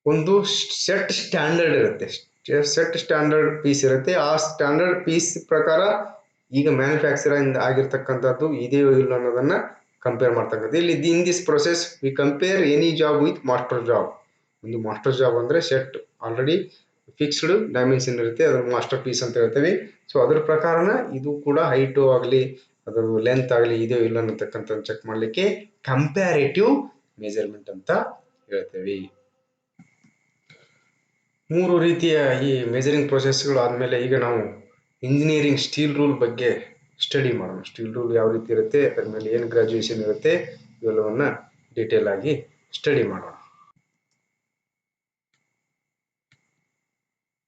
ಒಂದು ಸೆಟ್ ಸ್ಟ್ಯಾಂಡರ್ಡ್ ಇರುತ್ತೆ, ಸೆಟ್ ಸ್ಟ್ಯಾಂಡರ್ಡ್ ಪೀಸ್ ಇರುತ್ತೆ. ಆ ಸ್ಟ್ಯಾಂಡರ್ಡ್ ಪೀಸ್ ಪ್ರಕಾರ ಈಗ ಮ್ಯಾನುಫ್ಯಾಕ್ಚರ್ ಆಗಿರ್ತಕ್ಕಂಥದ್ದು ಇದೆಯೋ ಇಲ್ಲ ಅನ್ನೋದನ್ನ ಕಂಪೇರ್ ಮಾಡ್ತಕ್ಕಂಥದ್ದು. ಇಲ್ಲಿ in this process we compare any job with master job. ಒಂದು ಮಾಸ್ಟರ್ ಜಾಬ್ ಅಂದ್ರೆ ಸೆಟ್ ಆಲ್ರೆಡಿ ಫಿಕ್ಸ್ಡ್ ಡೈಮೆನ್ಷನ್ ಇರುತ್ತೆ, ಅದ್ರ ಮಾಸ್ಟರ್ ಪೀಸ್ ಅಂತ ಹೇಳ್ತೇವೆ. ಸೊ ಅದ್ರ ಪ್ರಕಾರನ ಇದು ಕೂಡ ಹೈಟು ಆಗಲಿ ಅದರ ಲೆಂತ್ ಆಗಲಿ ಇದೆಯೋ ಇಲ್ಲ ಅನ್ನತಕ್ಕಂಥ ಚೆಕ್ ಮಾಡ್ಲಿಕ್ಕೆ ಕಂಪ್ಯಾರೇಟಿವ್ ಮೆಜರ್ಮೆಂಟ್ ಅಂತ ಹೇಳ್ತೇವೆ. 3 ರೀತಿಯ ಈ ಮೆಜರಿಂಗ್ ಪ್ರೊಸೆಸ್ಗಳು ಆದಮೇಲೆ ಈಗ ನಾವು ಇಂಜಿನಿಯರಿಂಗ್ ಸ್ಟೀಲ್ ರೂಲ್ ಬಗ್ಗೆ ಸ್ಟಡಿ ಮಾಡೋಣ. ಸ್ಟೀಲ್ ರೂಲ್ ಯಾವ ರೀತಿ ಇರುತ್ತೆ, ಅದರ ಮೇಲೆ ಏನು ಗ್ರಾಜುಯೇಷನ್ ಇರುತ್ತೆ, ಇವೆಲ್ಲವನ್ನ ಡೀಟೇಲ್ ಆಗಿ ಸ್ಟಡಿ ಮಾಡೋಣ.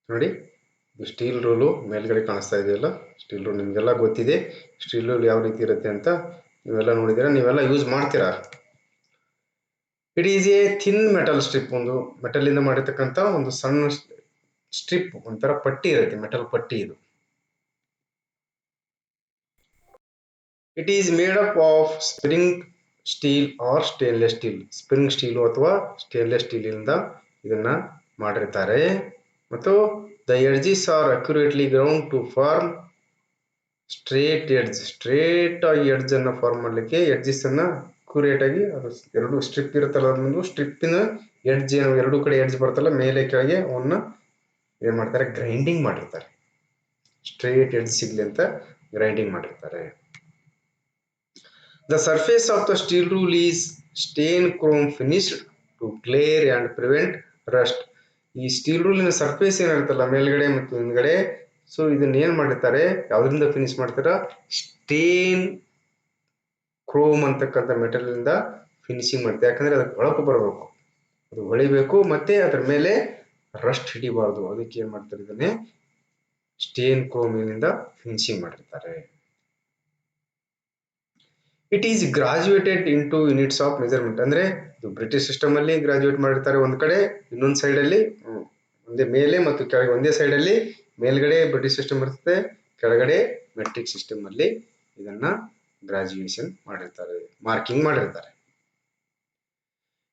ನೋಡಿ, ಇದು ಸ್ಟೀಲ್ ರೂಲು ಮೇಲ್ಗಡೆ ಕಾಣಿಸ್ತಾ ಇದೆಯಲ್ಲ, ಸ್ಟೀಲ್ ರೂಲ್ ನಿಮಗೆಲ್ಲ ಗೊತ್ತಿದೆ. ಸ್ಟೀಲ್ ರೂಲ್ ಯಾವ ರೀತಿ ಇರುತ್ತೆ ಅಂತ ನೀವೆಲ್ಲ ನೋಡಿದ್ದೀರಾ, ನೀವೆಲ್ಲ ಯೂಸ್ ಮಾಡ್ತೀರಾ. It is A thin metal strip. ಒಂದು ಮೆಟಲ್ ಇಂದ ಮಾಡಿರ್ತಕ್ಕಂಥ ಒಂದು ಸಣ್ಣ ಸ್ಟ್ರಿಪ್, ಒಂಥರ ಪಟ್ಟಿ ಇರುತ್ತೆ, ಮೆಟಲ್ ಪಟ್ಟಿ ಇದು. It is made up of spring steel or stainless steel. Spring steel ಅಥವಾ ಸ್ಟೇನ್ಲೆಸ್ ಸ್ಟೀಲ್ ಇಂದ ಇದನ್ನ ಮಾಡಿರ್ತಾರೆ. ಮತ್ತು the edges are accurately ground to form straight edge. Straight ಆಗಿ ಎಡ್ಜ್ ಅನ್ನ ಫಾರ್ಮ್ ಮಾಡ್ಲಿಕ್ಕೆ ಎಡ್ಜಸ್ ಅನ್ನ ಅಕ್ಯುರೇಟ್ ಆಗಿ ಎರಡು ಸ್ಟ್ರಿಪ್ ಇರುತ್ತಲ್ಲ, ಅದೊಂದು ಸ್ಟ್ರಿಪ್ಪಿನ ಎಡ್ಜ್ ಏನು ಎರಡು ಕಡೆ ಎಡ್ಜ್ ಬರ್ತಲ್ಲ ಮೇಲೆ ಕೆಳಗೆ, ಅವನ್ನ ಏನ್ ಮಾಡ್ತಾರೆ, ಗ್ರೈಂಡಿಂಗ್ ಮಾಡಿರ್ತಾರೆ. ಸ್ಟ್ರೇಟ್ ಎಡ್ಜ್ ಸಿಗ್ಲಿ ಅಂತ ಗ್ರೈಂಡಿಂಗ್ ಮಾಡಿರ್ತಾರೆ. The surface of the steel rule is stained chrome finished to glare and prevent rust. ಈ ಸ್ಟೀಲ್ ರೂಲಿನ ಸರ್ಫೇಸ್ ಏನಿರುತ್ತಲ್ಲ ಮೇಲ್ಗಡೆ ಮತ್ತು ಹಿಂದ್ಗಡೆ, ಸೊ ಇದನ್ನ ಏನ್ ಮಾಡಿರ್ತಾರೆ, ಯಾವ್ದ್ರಿಂದ ಫಿನಿಶ್ ಮಾಡ್ತಾರ, ಸ್ಟೇನ್ ಕ್ರೋಮ್ ಅಂತಕ್ಕಂಥ ಮೆಟಲ್ ಇಂದ ಫಿನಿಶಿಂಗ್ ಮಾಡ್ತಾರೆ. ಯಾಕಂದ್ರೆ ಅದಕ್ಕೆ ಹೊಳಪು ಬರಬೇಕು, ಅದು ಹೊಳಿಬೇಕು, ಮತ್ತೆ ಅದ್ರ ಮೇಲೆ ರಸ್ಟ್ ಹಿಡಿಬಾರ್ದು, ಅದಕ್ಕೆ ಏನ್ ಮಾಡ್ತಾರೆ, ಇದನ್ನೇ ಸ್ಟೇನ್ ಕ್ರೋಮಿನಿಂದ ಫಿನಿಶಿಂಗ್ ಮಾಡಿರ್ತಾರೆ. It is graduated into units of measurement, ಅಂದ್ರೆ ಇದು ಬ್ರಿಟಿಷ್ ಸಿಸ್ಟಮ್ ಅಲ್ಲಿ ಗ್ರಾಜುಯೇಟ್ ಮಾಡಿರ್ತಾರೆ ಒಂದ್ ಕಡೆ, ಇನ್ನೊಂದ್ ಸೈಡ್ ಅಲ್ಲಿ ಒಂದೇ ಮೇಲೆ ಮತ್ತು ಕೆಳಗೆ ಒಂದೇ ಸೈಡ್ ಅಲ್ಲಿ ಮೇಲ್ಗಡೆ ಬ್ರಿಟಿಷ್ ಸಿಸ್ಟಮ್ ಇರ್ತದೆ, ಕೆಳಗಡೆ ಮೆಟ್ರಿಕ್ ಸಿಸ್ಟಮ್ ಅಲ್ಲಿ ಇದನ್ನ ಗ್ರಾಜುಯೇಷನ್ ಮಾಡಿರ್ತಾರೆ, ಮಾರ್ಕಿಂಗ್ ಮಾಡಿರ್ತಾರೆ.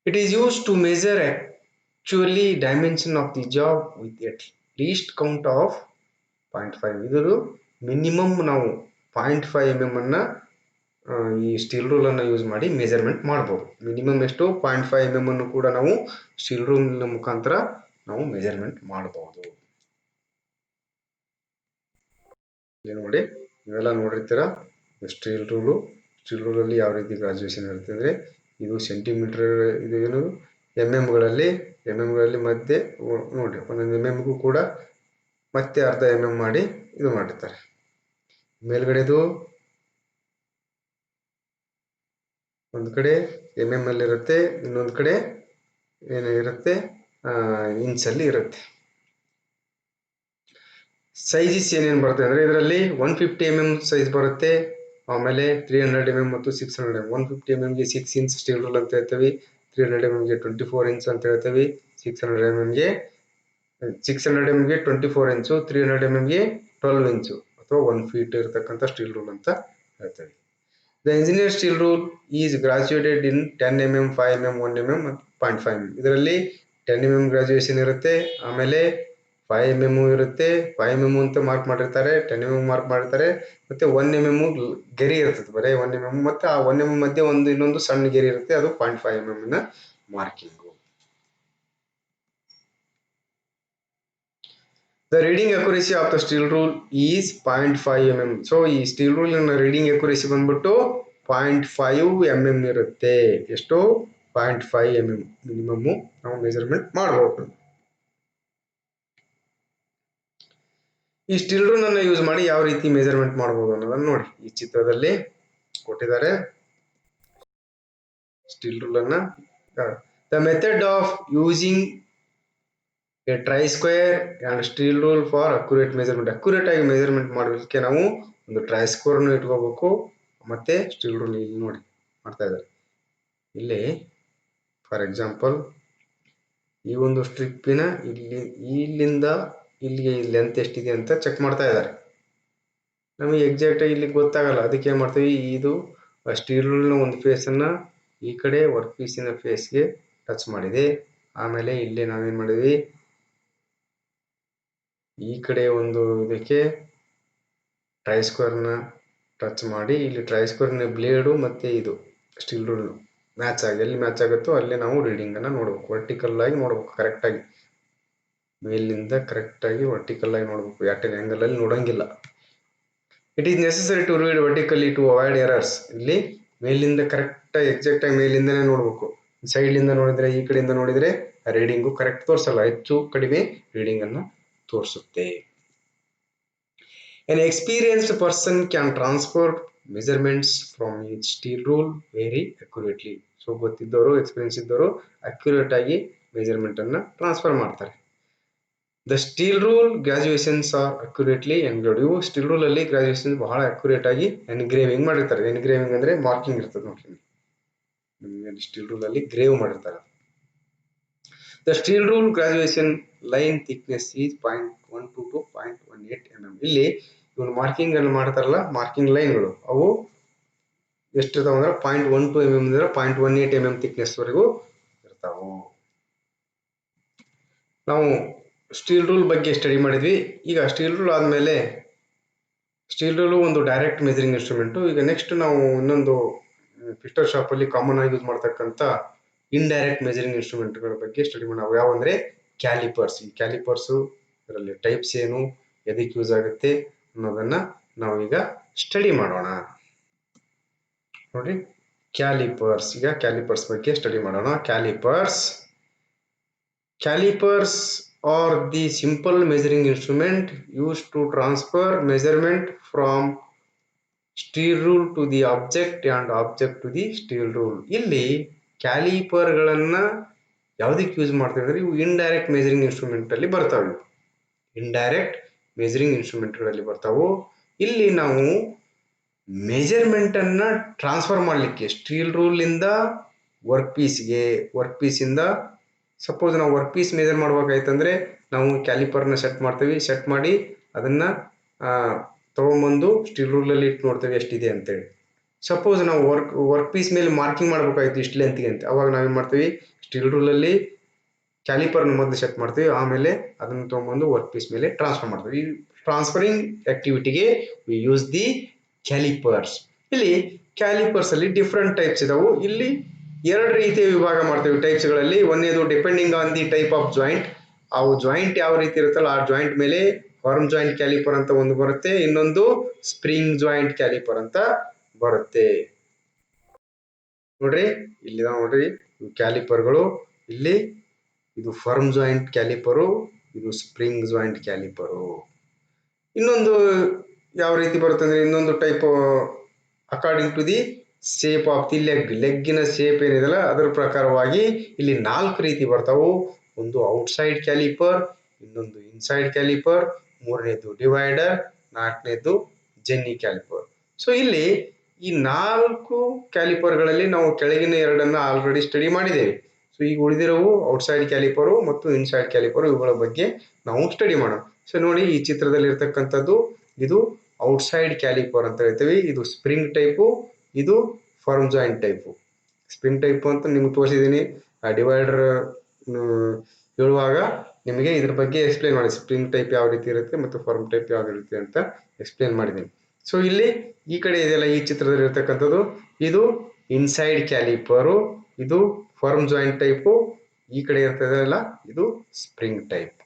It is use to measure actually dimension of the job with at least count of 0.5. ಇದು ಮಿನಿಮಮ್ ನಾವು 0.5 mm ಅನ್ನ ಈ ಸ್ಟೀಲ್ ರೂಲ್ ಅನ್ನ ಯೂಸ್ ಮಾಡಿ ಮೆಜರ್ಮೆಂಟ್ ಮಾಡಬಹುದು. ಮಿನಿಮಮ್ ಎಷ್ಟು 0.5 mm ಅನ್ನು ಕೂಡ ನಾವು ಸ್ಟೀಲ್ ರೂಲ್ ಮುಖಾಂತರ ನಾವು ಮೆಜರ್ಮೆಂಟ್ ಮಾಡಬಹುದು. ನೋಡಿ, ನೀವೆಲ್ಲ ನೋಡಿರ್ತೀರಾ ಸ್ಟೀಲ್ ರೂಲ್ ಅಲ್ಲಿ ಯಾವ ರೀತಿ ಗ್ರಾಜುಯೇಷನ್ ಇರುತ್ತೆ ಅಂದ್ರೆ, ಇದು ಸೆಂಟಿಮೀಟರ್, ಇದು ಏನು mm ಗಳಲ್ಲಿ ಮಧ್ಯೆ ನೋಡಿ, ಒಂದೊಂದು mm ಕೂಡ ಮತ್ತೆ ಅರ್ಧ mm ಮಾಡಿ ಇದು ಮಾಡಿರ್ತಾರೆ. ಮೇಲ್ಗಡೆದು ಒಂದು ಕಡೆ mm ಅಲ್ಲಿ ಇರುತ್ತೆ, ಇನ್ನೊಂದು ಕಡೆ ಏನಿರುತ್ತೆ ಇಂಚಲ್ಲಿ ಇರುತ್ತೆ. ಸೈಜಸ್ ಏನೇನು ಬರುತ್ತೆ ಅಂದ್ರೆ, ಇದರಲ್ಲಿ 150 mm ಸೈಜ್ ಬರುತ್ತೆ, ಆಮೇಲೆ 300 mm ಮತ್ತು 600 mm. 150 mm ಗೆ 6 ಇಂಚ್ ಸ್ಟೀಲ್ ರೂಲ್ ಅಂತ ಹೇಳ್ತೀವಿ, 300 mm ಗೆ 24 ಇಂಚ್ ಅಂತ ಹೇಳ್ತೀವಿ, 600 mm ಗೆ 24 ಇಂಚು, 300 mm ಗೆ 12 ಇಂಚು ಅಥವಾ 1 ಫೀಟ್ ಇರತಕ್ಕಂಥ ಸ್ಟೀಲ್ ರೂಲ್ ಅಂತ ಹೇಳ್ತೀವಿ. The engineer steel rule is graduated in 10 mm, 5 mm, 1 mm ಮತ್ತು 0.5 mm. ಇದರಲ್ಲಿ 10 mm ಗ್ರಾಜುಯೇಷನ್ ಇರುತ್ತೆ, ಆಮೇಲೆ 5 mm ಇರುತ್ತೆ, 5 mm ಅಂತ ಮಾರ್ಕ್ ಮಾಡಿರ್ತಾರೆ, 10 mm ಮಾರ್ಕ್ ಮಾಡಿರ್ತಾರೆ, ಮತ್ತೆ 1 mm ಗೆರೆ ಇರ್ತದೆ, ಬರೀ 1 mm, ಮತ್ತೆ ಆ 1 mm ಮಧ್ಯೆ ಇನ್ನೊಂದು ಸಣ್ಣ ಗೆರೆ ಇರುತ್ತೆ, ಅದು 0.5 mm ನ marking. The reading accuracy of the steel rule is 0.5 mm. So ಈ ಸ್ಟೀಲ್ ರೂಲ್ ರೀಡಿಂಗ್ accuracy ಬಂದ್ಬಿಟ್ಟು 0.5 mm ಇರುತ್ತೆ. ಎಷ್ಟು? 0.5 mm ಮಿನಿಮಮ್ ನಾವು ಮೆಜರ್ಮೆಂಟ್ ಮಾಡಬಹುದು. ಈ ಸ್ಟೀಲ್ ರೂಲ್ ಅನ್ನು ಯೂಸ್ ಮಾಡಿ ಯಾವ ರೀತಿ ಮೆಜರ್ಮೆಂಟ್ ಮಾಡಬಹುದು ಅನ್ನೋದನ್ನ ನೋಡಿ, ಈ ಚಿತ್ರದಲ್ಲಿ ಕೊಟ್ಟಿದ್ದಾರೆ ಸ್ಟೀಲ್ ರೂಲ್ ಅನ್ನ. The method of using A try square and steel rule for accurate measurement. Accurate ಆಗಿ ಮೆಜರ್ಮೆಂಟ್ ಮಾಡೋದಕ್ಕೆ ನಾವು ಒಂದು ಟ್ರೈ ಸ್ಕ್ವೇರ್ ಇಟ್ಕೋಬೇಕು, ಮತ್ತೆ ಸ್ಟೀಲ್ ರೂಲ್ ಇಲ್ಲಿ ನೋಡಿ ಮಾಡ್ತಾ ಇದ್ದಾರೆ. ಇಲ್ಲಿ ಫಾರ್ ಎಕ್ಸಾಂಪಲ್ ಈ ಒಂದು ಸ್ಟ್ರಿಪ್ಪಿನ ಇಲ್ಲಿಂದ ಇಲ್ಲಿಗೆ ಲೆಂತ್ ಎಷ್ಟಿದೆ ಅಂತ ಚೆಕ್ ಮಾಡ್ತಾ ಇದ್ದಾರೆ. ನಮಗೆ ಎಕ್ಸಾಕ್ಟ್ ಆಗಿ ಇಲ್ಲಿ ಗೊತ್ತಾಗಲ್ಲ, ಅದಕ್ಕೆ ಏನ್ ಮಾಡ್ತೀವಿ, ಇದು ಸ್ಟೀಲ್ ರೂಲ್ನ ಒಂದು ಫೇಸ್ ಅನ್ನ ಈ ಕಡೆ ವರ್ಕ್ ಪೀಸಿನ ಫೇಸ್ಗೆ ಟಚ್ ಮಾಡಿದೆ, ಆಮೇಲೆ ಇಲ್ಲಿ ನಾವೇನ್ ಮಾಡಿದ್ವಿ, ಈ ಕಡೆ ಒಂದು ಇದಕ್ಕೆ ಟ್ರೈ ಸ್ಕ್ವೇರ್ನ ಟಚ್ ಮಾಡಿ, ಇಲ್ಲಿ ಟ್ರೈ ಸ್ಕ್ವೇರ್ನ ಬ್ಲೇಡು ಮತ್ತೆ ಇದು ಸ್ಟೀಲ್ ರೂಲ್ ಮ್ಯಾಚ್ ಆಗಿ, ಎಲ್ಲಿ ಮ್ಯಾಚ್ ಆಗುತ್ತೋ ಅಲ್ಲಿ ನಾವು ರೀಡಿಂಗ್ ಅನ್ನ ನೋಡ್ಬೇಕು, ವರ್ಟಿಕಲ್ ಆಗಿ ನೋಡ್ಬೇಕು, ಕರೆಕ್ಟ್ ಆಗಿ ಮೇಲಿಂದ ಕರೆಕ್ಟ್ ಆಗಿ ವರ್ಟಿಕಲ್ ಆಗಿ ನೋಡ್ಬೇಕು, ಯಾಟನ್ ಆಂಗಲ್ ಅಲ್ಲಿ ನೋಡಂಗಿಲ್ಲ. It is necessary to read vertically to avoid errors. ಇಲ್ಲಿ ಮೇಲಿಂದ ಕರೆಕ್ಟ್ ಆಗಿ ಎಕ್ಸಾಕ್ಟ್ ಆಗಿ ಮೇಲಿಂದನೇ ನೋಡ್ಬೇಕು, ಸೈಡ್ಲಿಂದ ನೋಡಿದ್ರೆ ಈ ಕಡೆಯಿಂದ ನೋಡಿದ್ರೆ ರೀಡಿಂಗು ಕರೆಕ್ಟ್ ತೋರಿಸಲ್ಲ, ಹೆಚ್ಚು ಕಡಿಮೆ ರೀಡಿಂಗ್ ಅನ್ನ ತೋರಿಸುತ್ತೆ. An experienced person can transfer measurements from each steel rule very accurately. So ಗೊತ್ತಿದ್ದವರು, ಎಕ್ಸ್ಪೀರಿಯನ್ಸ್ ಇದ್ದವರು ಅಕ್ಯುರೇಟ್ ಆಗಿ ಮೆಜರ್ಮೆಂಟ್ ಅನ್ನ ಟ್ರಾನ್ಸ್ಫರ್ ಮಾಡ್ತಾರೆ. The steel rule graduations are accurately engraved. ಇವು ಸ್ಟೀಲ್ ರೂಲ್ ಅಲ್ಲಿ ಗ್ರಾಜುಯೇಷನ್ ಬಹಳ ಅಕ್ಯುರೇಟ್ ಆಗಿ ಎನ್ಗ್ರೇವಿಂಗ್ ಮಾಡಿರ್ತಾರೆ. ಎನ್ಗ್ರೇವಿಂಗ್ ಅಂದ್ರೆ ಮಾರ್ಕಿಂಗ್ ಇರ್ತದೆ ನೋಡಿ, ಸ್ಟೀಲ್ ರೂಲ್ ಅಲ್ಲಿ ಗ್ರೇವ್ ಮಾಡಿರ್ತಾರೆ. The steel rule graduation line thickness is 0.12 to 0.18 mm. ಇಲ್ಲಿ ಇವನು ಮಾರ್ಕಿಂಗ್ ಅನ್ನು ಮಾಡ್ತಾರಲ್ಲ, ಮಾರ್ಕಿಂಗ್ ಲೈನ್ಗಳು ಅವು ಎಷ್ಟಿರ್ತಾವ ಅಂದ್ರೆ 0.12 mm ಅಂದ್ರೆ 0.18 mm ಥಿಕ್ನೆಸ್ ವರೆಗೂ ಇರ್ತಾವು. ನಾವು ಸ್ಟೀಲ್ ರೂಲ್ ಬಗ್ಗೆ ಸ್ಟಡಿ ಮಾಡಿದ್ವಿ. ಈಗ ಸ್ಟೀಲ್ ರೂಲ್ ಆದ್ಮೇಲೆ ಸ್ಟೀಲ್ ರೂಲ್ ಒಂದು ಡೈರೆಕ್ಟ್ ಮೆಜರಿಂಗ್ ಇನ್ಸ್ಟ್ರೂಮೆಂಟ್. ಈಗ ನೆಕ್ಸ್ಟ್ ನಾವು ಇನ್ನೊಂದು ಪಿಸ್ಟಲ್ ಶಾಪ್ ಅಲ್ಲಿ ಕಾಮನ್ ಆಗಿ ಯೂಸ್ ಮಾಡ್ತಕ್ಕಂಥ ಇಂಡೈರೆಕ್ಟ್ ಮೆಜರಿಂಗ್ ಇನ್ಸ್ಟ್ರೂಮೆಂಟ್ ಗಳ ಬಗ್ಗೆ ಸ್ಟಡಿ ಮಾಡೋಣ. ಯಾವಂದ್ರೆ ಕ್ಯಾಲಿಪರ್ಸ್. ಈ ಕ್ಯಾಲಿಪರ್ಸ್ ಇದರಲ್ಲಿ ಟೈಪ್ಸ್ ಏನು, ಎದಕ್ಕೆ ಯೂಸ್ ಆಗುತ್ತೆ ಅನ್ನೋದನ್ನ ನಾವು ಈಗ ಸ್ಟಡಿ ಮಾಡೋಣ. ನೋಡಿ ಕ್ಯಾಲಿಪರ್ಸ್, ಈಗ ಕ್ಯಾಲಿಪರ್ಸ್ ಬಗ್ಗೆ ಸ್ಟಡಿ ಮಾಡೋಣ. Calipers are the simple measuring instrument used to transfer measurement from steel rule to the object and object to the steel rule. ಇಲ್ಲಿ ಕ್ಯಾಲಿಪರ್ ಗಳನ್ನ ಯಾವುದಕ್ಕೆ ಯೂಸ್ ಮಾಡ್ತೀವಿ ಅಂದರೆ ಇವು ಇಂಡೈರೆಕ್ಟ್ ಮೆಜರಿಂಗ್ ಇನ್ಸ್ಟ್ರೂಮೆಂಟಲ್ಲಿ ಬರ್ತಾವೆ. ಇಂಡೈರೆಕ್ಟ್ ಮೆಜರಿಂಗ್ ಇನ್ಸ್ಟ್ರೂಮೆಂಟ್ಗಳಲ್ಲಿ ಬರ್ತಾವೆ. ಇಲ್ಲಿ ನಾವು ಮೆಜರ್ಮೆಂಟನ್ನು ಟ್ರಾನ್ಸ್ಫರ್ ಮಾಡಲಿಕ್ಕೆ ಸ್ಟೀಲ್ ರೂಲಿಂದ ವರ್ಕ್ ಪೀಸಿಂದ ಸಪೋಸ್ ನಾವು ವರ್ಕ್ ಪೀಸ್ ಮೆಜರ್ ಮಾಡ್ಬೇಕಾಯ್ತಂದ್ರೆ ನಾವು ಕ್ಯಾಲಿಪರ್ನ ಸೆಟ್ ಮಾಡ್ತೀವಿ. ಸೆಟ್ ಮಾಡಿ ಅದನ್ನು ತೊಗೊಂಬಂದು ಸ್ಟೀಲ್ ರೂಲಲ್ಲಿ ಇಟ್ಟು ನೋಡ್ತೇವೆ ಎಷ್ಟಿದೆ ಅಂತೇಳಿ. ಸಪೋಸ್ ನಾವು ವರ್ಕ್ ಪೀಸ್ ಮೇಲೆ ಮಾರ್ಕಿಂಗ್ ಮಾಡ್ಬೇಕಾಯ್ತು ಇಷ್ಟು ಲೆಂತ್ಗೆ ಅಂತ, ಅವಾಗ ನಾವೇನು ಮಾಡ್ತೀವಿ, ಸ್ಟೀಲ್ ರೂಲಲ್ಲಿ ಕ್ಯಾಲಿಪರ್ನ ಮೊದಲು ಸೆಟ್ ಮಾಡ್ತೀವಿ, ಆಮೇಲೆ ಅದನ್ನು ತೊಗೊಂಬಂದು ವರ್ಕ್ ಪೀಸ್ ಮೇಲೆ ಟ್ರಾನ್ಸ್ಫರ್ ಮಾಡ್ತೀವಿ. ಈ ಟ್ರಾನ್ಸ್ಫರಿಂಗ್ ಆಕ್ಟಿವಿಟಿಗೆ ವಿ ಯೂಸ್ ದಿ ಕ್ಯಾಲಿಪರ್ಸ್. ಇಲ್ಲಿ ಕ್ಯಾಲಿಪರ್ಸ್ ಅಲ್ಲಿ ಡಿಫ್ರೆಂಟ್ ಟೈಪ್ಸ್ ಇದಾವೆ. ಇಲ್ಲಿ ಎರಡು ರೀತಿಯ ವಿಭಾಗ ಮಾಡ್ತೀವಿ ಟೈಪ್ಸ್ಗಳಲ್ಲಿ. ಒಂದೇದು depending on the type of joint. ಅವು ಜಾಯಿಂಟ್ ಯಾವ ರೀತಿ ಇರುತ್ತಲ್ಲ ಆ ಜಾಯಿಂಟ್ ಮೇಲೆ ಫರ್ಮ್ ಜಾಯಿಂಟ್ ಕ್ಯಾಲಿಪರ್ ಅಂತ ಒಂದು ಬರುತ್ತೆ, ಇನ್ನೊಂದು ಸ್ಪ್ರಿಂಗ್ ಜಾಯಿಂಟ್ ಕ್ಯಾಲಿಪರ್ ಅಂತ ಬರುತ್ತೆ. ನೋಡ್ರಿ ಇಲ್ಲಿ ನೋಡ್ರಿ ಕ್ಯಾಲಿಪರ್ಗಳು. ಇಲ್ಲಿ ಇದು ಫರ್ಮ್ ಜಾಯಿಂಟ್ ಕ್ಯಾಲಿಪರು, ಇದು ಸ್ಪ್ರಿಂಗ್ ಜಾಯಿಂಟ್ ಕ್ಯಾಲಿಪರು. ಇನ್ನೊಂದು ಯಾವ ರೀತಿ ಬರುತ್ತೆ ಅಂದ್ರೆ ಇನ್ನೊಂದು type according to the shape of the ಲೆಗ್ಗಿನ ಶೇಪ್ ಏನಿದೆಲ್ಲ ಅದರ ಪ್ರಕಾರವಾಗಿ ಇಲ್ಲಿ 4 ರೀತಿ ಬರ್ತಾವು. ಒಂದು ಔಟ್ಸೈಡ್ ಕ್ಯಾಲಿಪರ್, ಇನ್ನೊಂದು ಇನ್ಸೈಡ್ ಕ್ಯಾಲಿಪರ್, ಮೂರನೇದು ಡಿವೈಡರ್, ನಾಲ್ಕನೇದು ಜೆನ್ನಿ ಕ್ಯಾಲಿಪರ್. ಸೊ ಇಲ್ಲಿ ಈ 4 ಕ್ಯಾಲಿಪರ್ಗಳಲ್ಲಿ ನಾವು ಕೆಳಗಿನ ಎರಡನ್ನ ಆಲ್ರೆಡಿ ಸ್ಟಡಿ ಮಾಡಿದ್ದೇವೆ. ಸೊ ಈಗ ಉಳಿದಿರೋವು ಔಟ್ಸೈಡ್ ಕ್ಯಾಲಿಪರು ಮತ್ತು ಇನ್ಸೈಡ್ ಕ್ಯಾಲಿಪರು, ಇವುಗಳ ಬಗ್ಗೆ ನಾವು ಸ್ಟಡಿ ಮಾಡೋಣ. ಸೊ ನೋಡಿ ಈ ಚಿತ್ರದಲ್ಲಿ ಇರ್ತಕ್ಕಂಥದ್ದು ಇದು ಔಟ್ಸೈಡ್ ಕ್ಯಾಲಿಪರ್ ಅಂತ ಹೇಳ್ತೀವಿ. ಇದು ಸ್ಪ್ರಿಂಗ್ ಟೈಪು, ಇದು firm joint type. Spring type ಅಂತ ನಿಮ್ಗೆ ತೋರಿಸಿದ್ದೀನಿ. ಆ ಡಿವೈಡರ್ ಹೇಳುವಾಗ ನಿಮಗೆ ಇದ್ರ ಬಗ್ಗೆ ಎಕ್ಸ್ಪ್ಲೇನ್ ಮಾಡಿ, ಸ್ಪ್ರಿಂಗ್ ಟೈಪ್ ಯಾವ ರೀತಿ ಇರುತ್ತೆ ಮತ್ತು ಫರ್ಮ್ ಟೈಪ್ ಯಾವ ರೀತಿ ಅಂತ ಎಕ್ಸ್ಪ್ಲೇನ್ ಮಾಡಿದ್ದೀನಿ. ಸೊ ಇಲ್ಲಿ ಈ ಕಡೆ ಇದೆಲ್ಲ ಈ ಚಿತ್ರದಲ್ಲಿ ಇರ್ತಕ್ಕಂಥದ್ದು ಇದು ಇನ್ಸೈಡ್ ಕ್ಯಾಲಿಪರು, ಇದು ಫರ್ಮ್ ಜಾಯಿಂಟ್ ಟೈಪು, ಈ ಕಡೆ ಇರ್ತದಲ್ಲ ಇದು ಸ್ಪ್ರಿಂಗ್ ಟೈಪ್.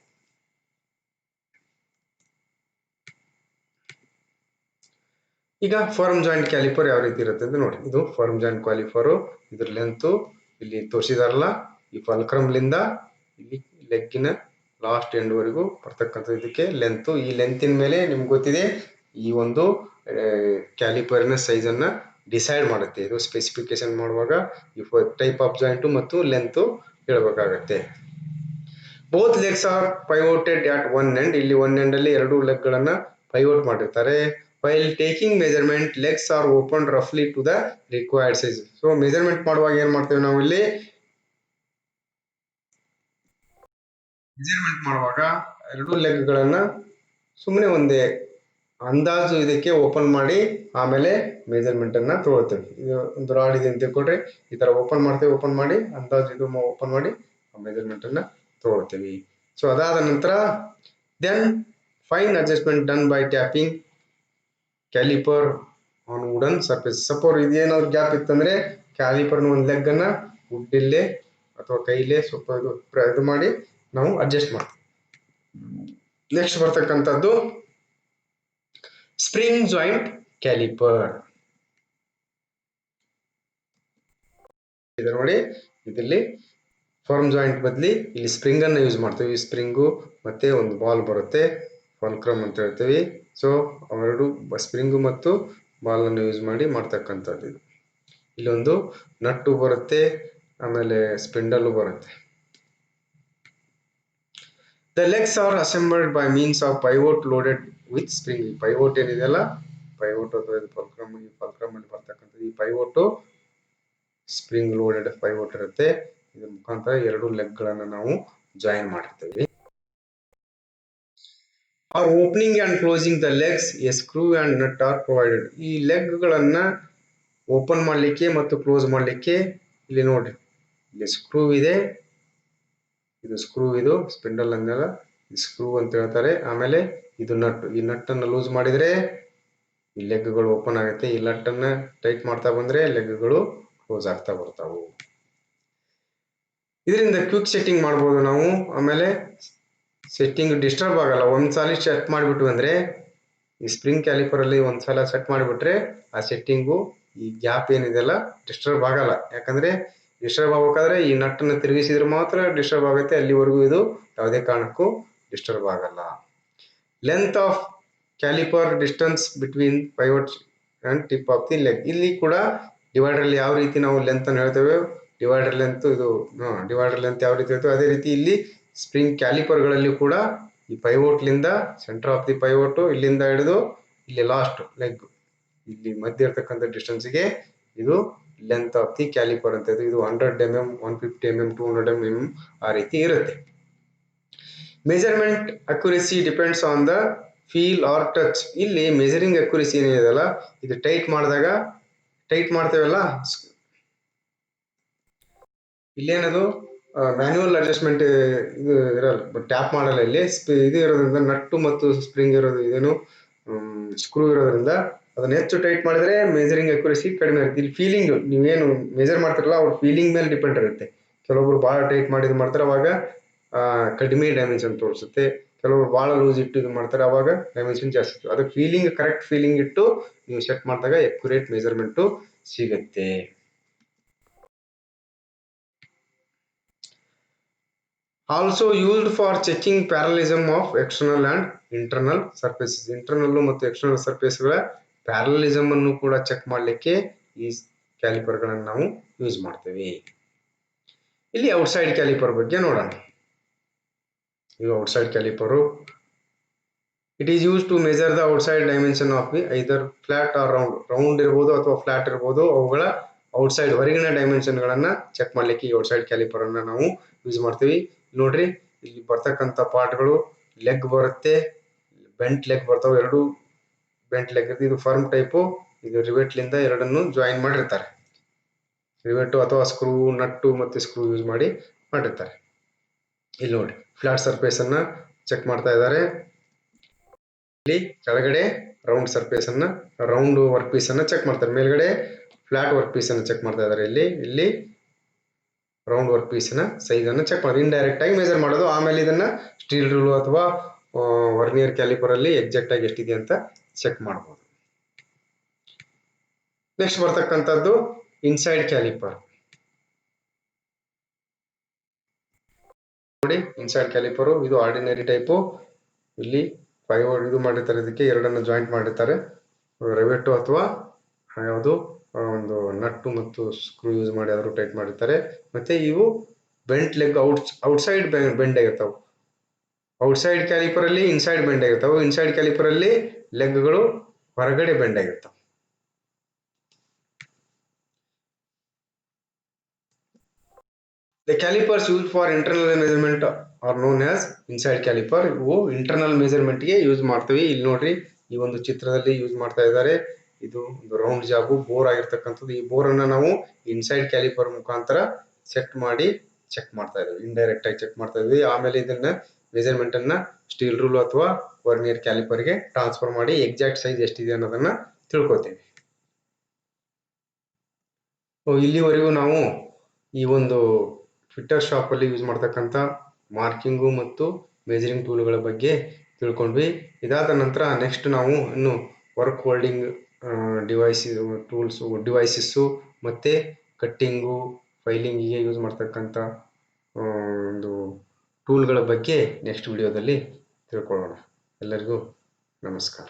ಈಗ ಫರ್ಮ್ ಜಾಯಿಂಟ್ ಕ್ಯಾಲಿಪರ್ ಯಾವ ರೀತಿ ಇರುತ್ತೆ ಅಂತ ನೋಡಿ. ಇದು ಫರ್ಮ್ ಜಾಯಿಂಟ್ ಕ್ಯಾಲಿಪರು, ಇದ್ರ ಲೆಂತ್ ಇಲ್ಲಿ ತೋರಿಸಿದಾರಲ್ಲ ಈ ಫಲ್ಕ್ರಮ್ಲಿಂದ ಇಲ್ಲಿ ಲೆಗ್ಗಿನ ಲಾಸ್ಟ್ ಎಂಡ್ ವರೆಗೂ ಬರ್ತಕ್ಕಂಥ ಇದಕ್ಕೆ ಲೆಂತ್. ಈ ಲೆಂತಿನ ಮೇಲೆ ನಿಮ್ಗೆ ಗೊತ್ತಿದೆ ಈ ಒಂದು ಕ್ಯಾಲಿಪರ್ನ ಸೈಜ್ ಅನ್ನ ಡಿಸೈಡ್ ಮಾಡುತ್ತೆ. ಇದು ಸ್ಪೆಸಿಫಿಕೇಶನ್ ಮಾಡುವಾಗ ಈ ಟೈಪ್ ಆಫ್ ಜಾಯಿಂಟ್ ಮತ್ತು ಲೆಂತ್ ಹೇಳಬೇಕಾಗತ್ತೆ. Both legs are pivoted at one end. ಇಲ್ಲಿ ಒನ್ ಎಂಡ್ ಅಲ್ಲಿ ಎರಡು ಲೆಗ್ ಗಳನ್ನ ಪೈವೋಟ್ ಮಾಡಿರ್ತಾರೆ. While taking measurement legs are open ರಫ್ಲಿ to the required size. So measurement ಮಾಡುವಾಗ ಏನ್ ಮಾಡ್ತೇವೆ ನಾವು ಇಲ್ಲಿ ಮೆಜರ್ಮೆಂಟ್ ಮಾಡುವಾಗ ಎರಡು ಲೆಗ್ ಗಳನ್ನ ಸುಮ್ಮನೆ ಒಂದೇ ಅಂದಾಜು ಇದಕ್ಕೆ ಓಪನ್ ಮಾಡಿ ಆಮೇಲೆ ಮೆಜರ್ಮೆಂಟ್ ಅನ್ನ ತಗೊಳ್ತೇವೆ. ಇದು ಒಂದು ರಾಡ್ ಇದೆ ಅಂತ ತಿಳ್ಕೊಡ್ರಿ, ಈ ತರ ಓಪನ್ ಮಾಡ್ತೇವೆ, ಓಪನ್ ಮಾಡಿ ಅಂದಾಜು ಇದು ಓಪನ್ ಮಾಡಿ ಮೆಜರ್ಮೆಂಟ್ ಅನ್ನ ತಗೊಳ್ತೇವೆ. ಸೊ ಅದಾದ ನಂತರ then fine adjustment done by tapping caliper on wooden surface. Suppose ಇದೇನಾದ್ರು ಗ್ಯಾಪ್ ಇತ್ತಂದ್ರೆ ಕ್ಯಾಲಿಪರ್ನ ಒಂದು ಲೆಗ್ ಅನ್ನ ಉಡ್ಡಿಲ್ಲೇ ಅಥವಾ ಕೈಲೇ ಸ್ವಲ್ಪ ಇದು ಮಾಡಿ ನಾವು ಅಡ್ಜಸ್ಟ್ ಮಾಡ್ತೀವಿ. ನೆಕ್ಸ್ಟ್ ಬರ್ತಕ್ಕಂಥದ್ದು ಸ್ಪ್ರಿಂಗ್ ಜಾಯಿಂಟ್ ಕ್ಯಾಲಿಪರ್. ನೋಡಿ ಇದರಲ್ಲಿ ಫರ್ಮ್ ಜಾಯಿಂಟ್ ಬದಲಿ ಇಲ್ಲಿ ಸ್ಪ್ರಿಂಗ್ ಅನ್ನು ಯೂಸ್ ಮಾಡ್ತೀವಿ. ಸ್ಪ್ರಿಂಗು ಮತ್ತೆ ಒಂದು ಬಾಲ್ ಬರುತ್ತೆ, ಫಲ್ಕ್ರಮ್ ಅಂತ ಹೇಳ್ತೀವಿ. ಸೊ ಅವೆರಡು ಸ್ಪ್ರಿಂಗು ಮತ್ತು ಬಾಲ್ ಅನ್ನು ಯೂಸ್ ಮಾಡಿ ಮಾಡ್ತಕ್ಕಂಥದ್ದು. ಇದು ಇಲ್ಲೊಂದು ನಟ್ಟು ಬರುತ್ತೆ, ಆಮೇಲೆ ಸ್ಪಿಂಡಲ್ ಬರುತ್ತೆ. The legs are assembled by means of pivot loaded with spring. Pivot ಏನಿದೆಯಲ್ಲ ಪೈವೋಟ್ ಅಥವಾ ಫಲ್ಕ್ರಮ್, ಈ ಫಲ್ಕ್ರಮ್ ಅಲ್ಲಿ ಬರ್ತಕ್ಕಂಥದ್ದು ಈ ಪೈವೋಟು ಸ್ಪ್ರಿಂಗ್ ಲೋಡೆಡ್ ಪೈವೋಟ್ ಇರುತ್ತೆ. ಇದ್ರ ಮುಖಾಂತರ ಎರಡು ಲೆಗ್ ಗಳನ್ನ ನಾವು ಜಾಯಿನ್ ಮಾಡಿರ್ತೀವಿ. Or opening and closing the legs a screw and nut are provided. ಈ ಲೆಗ್ ಗಳನ್ನ ಓಪನ್ ಮಾಡಲಿಕ್ಕೆ ಮತ್ತು ಕ್ಲೋಸ್ ಮಾಡಲಿಕ್ಕೆ ಇಲ್ಲಿ ನೋಡ್ರಿ ಇಲ್ಲಿ ಸ್ಕ್ರೂ ಇದೆ, ಇದು ಸ್ಕ್ರೂ, ಇದು ಸ್ಪಿಂಡಲ್ ಅಂದೆಲ್ಲ ಸ್ಕ್ರೂ ಅಂತ ಹೇಳ್ತಾರೆ. ಆಮೇಲೆ ಇದು ನಟ್, ಈ ನಟ್ ಅನ್ನು ಲೂಸ್ ಮಾಡಿದ್ರೆ ಈ ಲೆಗ್ಗಳು ಓಪನ್ ಆಗುತ್ತೆ. ಈ ನಟ್ ಅನ್ನ ಟೈಟ್ ಮಾಡ್ತಾ ಬಂದ್ರೆ ಲೆಗ್ಗಳು ಕ್ಲೋಸ್ ಆಗ್ತಾ ಬರ್ತಾವು. ಇದರಿಂದ ಕ್ವಿಕ್ ಸೆಟ್ಟಿಂಗ್ ಮಾಡ್ಬೋದು ನಾವು. ಆಮೇಲೆ ಸೆಟ್ಟಿಂಗ್ ಡಿಸ್ಟರ್ಬ್ ಆಗಲ್ಲ. ಒಂದ್ಸಲ ಸೆಟ್ ಮಾಡಿಬಿಟ್ವಿ ಅಂದ್ರೆ ಈ ಸ್ಪ್ರಿಂಗ್ ಕ್ಯಾಲಿಪರ್ ಅಲ್ಲಿ ಒಂದ್ಸಲ ಸೆಟ್ ಮಾಡಿಬಿಟ್ರೆ ಆ ಸೆಟ್ಟಿಂಗು ಈ ಗ್ಯಾಪ್ ಏನಿದೆಲ್ಲ ಡಿಸ್ಟರ್ಬ್ ಆಗಲ್ಲ. ಯಾಕಂದ್ರೆ ಡಿಸ್ಟರ್ಬ್ ಆಗ್ಬೇಕಾದ್ರೆ ಈ ನಟ್ ಅನ್ನು ತಿರುಗಿಸಿದ್ರೆ ಮಾತ್ರ ಡಿಸ್ಟರ್ಬ್ ಆಗುತ್ತೆ, ಅಲ್ಲಿವರೆಗೂ ಇದು ಯಾವುದೇ ಕಾರಣಕ್ಕೂ ಡಿಸ್ಟರ್ಬ್ ಆಗಲ್ಲ. Length of caliper distance between pivot and tip of the leg. ಇಲ್ಲಿ ಕೂಡ ಡಿವೈಡರ್ ಅಲ್ಲಿ ಯಾವ ರೀತಿ ನಾವು ಲೆಂತ್ ಅನ್ನು ಹೇಳ್ತೇವೆ ಡಿವೈಡರ್ ಲೆಂತ್ ಇದು ಡಿವೈಡರ್ ಲೆಂತ್ ಯಾವ ರೀತಿ ಇರ್ತದೆ ಅದೇ ರೀತಿ ಇಲ್ಲಿ ಸ್ಪ್ರಿಂಗ್ ಕ್ಯಾಲಿಪರ್ಗಳಲ್ಲಿ ಕೂಡ ಈ ಪೈವೋಟ್ಲಿಂದ ಸೆಂಟರ್ ಆಫ್ ದಿ ಪೈವೋಟು ಇಲ್ಲಿಂದ ಹಿಡಿದು ಇಲ್ಲಿ ಲಾಸ್ಟ್ ಲೆಗ್ ಇಲ್ಲಿ ಮಧ್ಯ ಇರ್ತಕ್ಕಂಥ ಡಿಸ್ಟೆನ್ಸ್ಗೆ ಇದು ಲೆಂತ್ ಆಫ್ ದಿ ಕ್ಯಾಲಿಪರ್ ಅಂತ ಇದು 100 mm 150 mm 200 mm ಆ ರೀತಿ ಇರುತ್ತೆ. Measurement accuracy depends on the feel or touch. ಇಲ್ಲಿ ಮೆಜರಿಂಗ್ ಅಕ್ಯುರಸಿ ಏನಿದೆಯಲ್ಲ ಇದು ಟೈಟ್ ಮಾಡ್ತೇವಲ್ಲ ಇಲ್ಲೇನದು ಮ್ಯಾನ್ಯುವಲ್ ಅಡ್ಜಸ್ಟ್ಮೆಂಟ್ ಇದು ಇರಲ್ಲ, ಟ್ಯಾಪ್ ಮಾಡಲ್ಲ. ಇಲ್ಲಿ ಇದು ಇರೋದ್ರಿಂದ ನಟ್ಟು ಮತ್ತು ಸ್ಪ್ರಿಂಗ್ ಇರೋದು ಇದೇನು ಸ್ಕ್ರೂ ಇರೋದ್ರಿಂದ ಅದನ್ನ ಹೆಚ್ಚು ಟೈಟ್ ಮಾಡಿದ್ರೆ ಮೆಜರಿಂಗ್ ಅಕ್ಯುರಸಿ ಕಡಿಮೆ ಇರುತ್ತೆ. ಇಲ್ಲಿ ಫೀಲಿಂಗ್ ನೀವೇನು ಮೆಜರ್ ಮಾಡ್ತಿರಲ್ಲ ಅವ್ರ ಫೀಲಿಂಗ್ ಮೇಲೆ ಡಿಪೆಂಡ್ ಇರುತ್ತೆ. ಕೆಲವೊಬ್ರು ಭಾಳ ಟೈಟ್ ಮಾಡಿ ಇದು ಮಾಡ್ತಾರೆ, ಅವಾಗ ಕಡಿಮೆ ಡೈಮೆನ್ಷನ್ ತೋರಿಸುತ್ತೆ. ಕೆಲವರು ಭಾಳ ಲೂಸ್ ಇಟ್ಟು ಇದು ಮಾಡ್ತಾರೆ, ಅವಾಗ ಡೈಮೆನ್ಷನ್ ಜಾಸ್ತಿ ಇತ್ತು. ಅದಕ್ಕೆ ಫೀಲಿಂಗ್ ಕರೆಕ್ಟ್ ಫೀಲಿಂಗ್ ಇಟ್ಟು ನೀವು ಸೆಟ್ ಮಾಡಿದಾಗ ಅಕ್ಯುರೇಟ್ ಮೆಜರ್ಮೆಂಟು ಸಿಗುತ್ತೆ. Also used for checking ಪ್ಯಾರಲಿಸಮ್ of external and internal surfaces. Internal ಮತ್ತು ಎಕ್ಸ್ಟರ್ನಲ್ ಸರ್ಫೇಸ್ಗಳ ಪ್ಯಾರಲಿಸಮ್ ಅನ್ನು ಕೂಡ ಚೆಕ್ ಮಾಡಲಿಕ್ಕೆ ಈ ಕ್ಯಾಲಿಪರ್ಗಳನ್ನು ನಾವು ಯೂಸ್ ಮಾಡ್ತೇವೆ. ಇಲ್ಲಿ ಔಟ್ಸೈಡ್ ಕ್ಯಾಲಿಪರ್ ಬಗ್ಗೆ ನೋಡೋಣ. ಇದು outside caliper. It is use to measure the outside dimension of the either flat or round ಇರ್ಬೋದು ಅಥವಾ ಫ್ಲಾಟ್ ಇರ್ಬೋದು. ಅವುಗಳ ಔಟ್ಸೈಡ್ ಹೊರಗಿನ ಡೈಮೆನ್ಷನ್ಗಳನ್ನ ಚೆಕ್ ಮಾಡ್ಲಿಕ್ಕೆ ಈ ಔಟ್ಸೈಡ್ ಕ್ಯಾಲಿಪರ್ ಅನ್ನ ನಾವು ಯೂಸ್ ಮಾಡ್ತೀವಿ. ನೋಡ್ರಿ ಇಲ್ಲಿ ಬರ್ತಕ್ಕಂಥ ಪಾರ್ಟ್ಗಳು ಲೆಗ್ ಬರುತ್ತೆ, ಬೆಂಟ್ ಲೆಗ್ ಬರ್ತಾವೆ, ಎರಡು ಬೆಂಟ್ ಲೆಗ್. ಇದು ಫರ್ಮ್ ಟೈಪು, ಇದು ರಿವೆಟ್ಲಿಂದ ಎರಡನ್ನು ಜಾಯಿನ್ ಮಾಡಿರ್ತಾರೆ. ರಿವೆಟ್ ಅಥವಾ ಸ್ಕ್ರೂ, ನಟ್ಟು ಮತ್ತೆ ಸ್ಕ್ರೂ ಯೂಸ್ ಮಾಡಿರ್ತಾರೆ. ಇಲ್ಲಿ ನೋಡಿ ಫ್ಲಾಟ್ ಸರ್ಫೇಸ್ ಅನ್ನ ಚೆಕ್ ಮಾಡ್ತಾ ಇದ್ದಾರೆ. ಇಲ್ಲಿ ಕೆಳಗಡೆ ರೌಂಡ್ ಸರ್ಫೇಸ್ ಅನ್ನ, ರೌಂಡ್ ವರ್ಕ್ ಪೀಸ್ ಅನ್ನ ಚೆಕ್ ಮಾಡ್ತಾರೆ. ಮೇಲ್ಗಡೆ ಫ್ಲಾಟ್ ವರ್ಕ್ ಪೀಸ್ ಅನ್ನು ಚೆಕ್ ಮಾಡ್ತಾ ಇದ್ದಾರೆ. ಇಲ್ಲಿ ರೌಂಡ್ ವರ್ಕ್ ಪೀಸ್ ನ ಸೈಜ್ ಅನ್ನು ಚೆಕ್ ಮಾಡೋದು, ಇಂಡೈರೆಕ್ಟ್ ಆಗಿ ಮೆಜರ್ ಮಾಡೋದು. ಆಮೇಲೆ ಇದನ್ನ ಸ್ಟೀಲ್ ರೂಲ್ ಅಥವಾ ವರ್ನಿಯರ್ ಕ್ಯಾಲಿಪರ್ ಅಲ್ಲಿ ಎಕ್ಸಾಕ್ಟ್ ಆಗಿ ಎಷ್ಟಿದೆ ಅಂತ ಚೆಕ್ ಮಾಡಬಹುದು. ನೆಕ್ಸ್ಟ್ ಬರ್ತಕ್ಕಂಥದ್ದು ಇನ್ಸೈಡ್ ಕ್ಯಾಲಿಪರ್. ನೋಡಿ ಇನ್ಸೈಡ್ ಕ್ಯಾಲಿಪರು ಇದು ಆರ್ಡಿನರಿ ಟೈಪು. ಇಲ್ಲಿ ಫೈವರ್ ಇದು ಮಾಡಿರ್ತಾರೆ, ಇದಕ್ಕೆ ಎರಡನ್ನು ಜಾಯಿಂಟ್ ಮಾಡಿರ್ತಾರೆ. ರೆವೆಟು ಅಥವಾ ಯಾವುದು ಒಂದು ನಟ್ಟು ಮತ್ತು ಸ್ಕ್ರೂ ಯೂಸ್ ಮಾಡಿ ಆದರೂ ಟೈಟ್ ಮಾಡಿರ್ತಾರೆ. ಮತ್ತೆ ಇವು ಬೆಂಟ್ ಲೆಗ್ ಔಟ್ಸೈಡ್ ಬೆಂಡ್ ಆಗಿರ್ತಾವೆ. ಔಟ್ಸೈಡ್ ಕ್ಯಾಲಿಪರ್ ಅಲ್ಲಿ ಇನ್ಸೈಡ್ ಬೆಂಡ್ ಆಗಿರ್ತಾವೆ. ಇನ್ಸೈಡ್ ಕ್ಯಾಲಿಪರ್ ಅಲ್ಲಿ ಲೆಗ್ಗಳು ಹೊರಗಡೆ ಬೆಂಡ್ ಆಗಿರ್ತಾವೆ. The calipers used for internal measurement are known as inside caliper. ಇವು ಇಂಟರ್ನಲ್ ಮೆಜರ್ಮೆಂಟ್ ಗೆ ಯೂಸ್ ಮಾಡ್ತೀವಿ. ಇಲ್ಲಿ ನೋಡ್ರಿ ಈ ಒಂದು ಚಿತ್ರದಲ್ಲಿ ಯೂಸ್ ಮಾಡ್ತಾ ಇದ್ದಾರೆ. ಇದು ಒಂದು ರೌಂಡ್ ಜಾಬು ಬೋರ್ ಆಗಿರ್ತಕ್ಕಂಥದ್ದು. ಈ ಬೋರ್ ಅನ್ನ ನಾವು ಇನ್ಸೈಡ್ ಕ್ಯಾಲಿಪರ್ ಮುಖಾಂತರ ಸೆಟ್ ಮಾಡಿ ಚೆಕ್ ಮಾಡ್ತಾ ಇದ್ದೀವಿ, ಇಂಡೈರೆಕ್ಟ್ ಆಗಿ ಚೆಕ್ ಮಾಡ್ತಾ ಇದ್ವಿ. ಆಮೇಲೆ ಇದನ್ನ ಮೆಜರ್ಮೆಂಟ್ ಅನ್ನ ಸ್ಟೀಲ್ ರೂಲ್ ಅಥವಾ ವರ್ನಿಯರ್ ಕ್ಯಾಲಿಪರ್ ಗೆ ಟ್ರಾನ್ಸ್ಫರ್ ಮಾಡಿ ಎಕ್ಸಾಕ್ಟ್ ಸೈಜ್ ಎಷ್ಟಿದೆ ಅನ್ನೋದನ್ನ ತಿಳ್ಕೊತೀವಿ. ಇಲ್ಲಿವರೆಗೂ ನಾವು ಈ ಒಂದು ಫಿಟ್ಟರ್ ಶಾಪ್ ಅಲ್ಲಿ ಯೂಸ್ ಮಾಡ್ತಕ್ಕಂಥ ಮಾರ್ಕಿಂಗು ಮತ್ತು ಮೆಜರಿಂಗ್ ಟೂಲ್ಗಳ ಬಗ್ಗೆ ತಿಳ್ಕೊಂಡ್ವಿ. ಇದಾದ ನಂತರ ನೆಕ್ಸ್ಟ್ ನಾವು ಇನ್ನು ವರ್ಕ್ ಹೋಲ್ಡಿಂಗ್ ಡಿವೈಸಸ್ಸು ಮತ್ತೆ ಕಟ್ಟಿಂಗು ಫೈಲಿಂಗಿಗೆ ಯೂಸ್ ಮಾಡ್ತಕ್ಕಂಥ ಒಂದು ಟೂಲ್ಗಳ ಬಗ್ಗೆ ನೆಕ್ಸ್ಟ್ ವಿಡಿಯೋದಲ್ಲಿ ತಿಳ್ಕೊಳ್ಳೋಣ. ಎಲ್ಲರಿಗೂ ನಮಸ್ಕಾರ.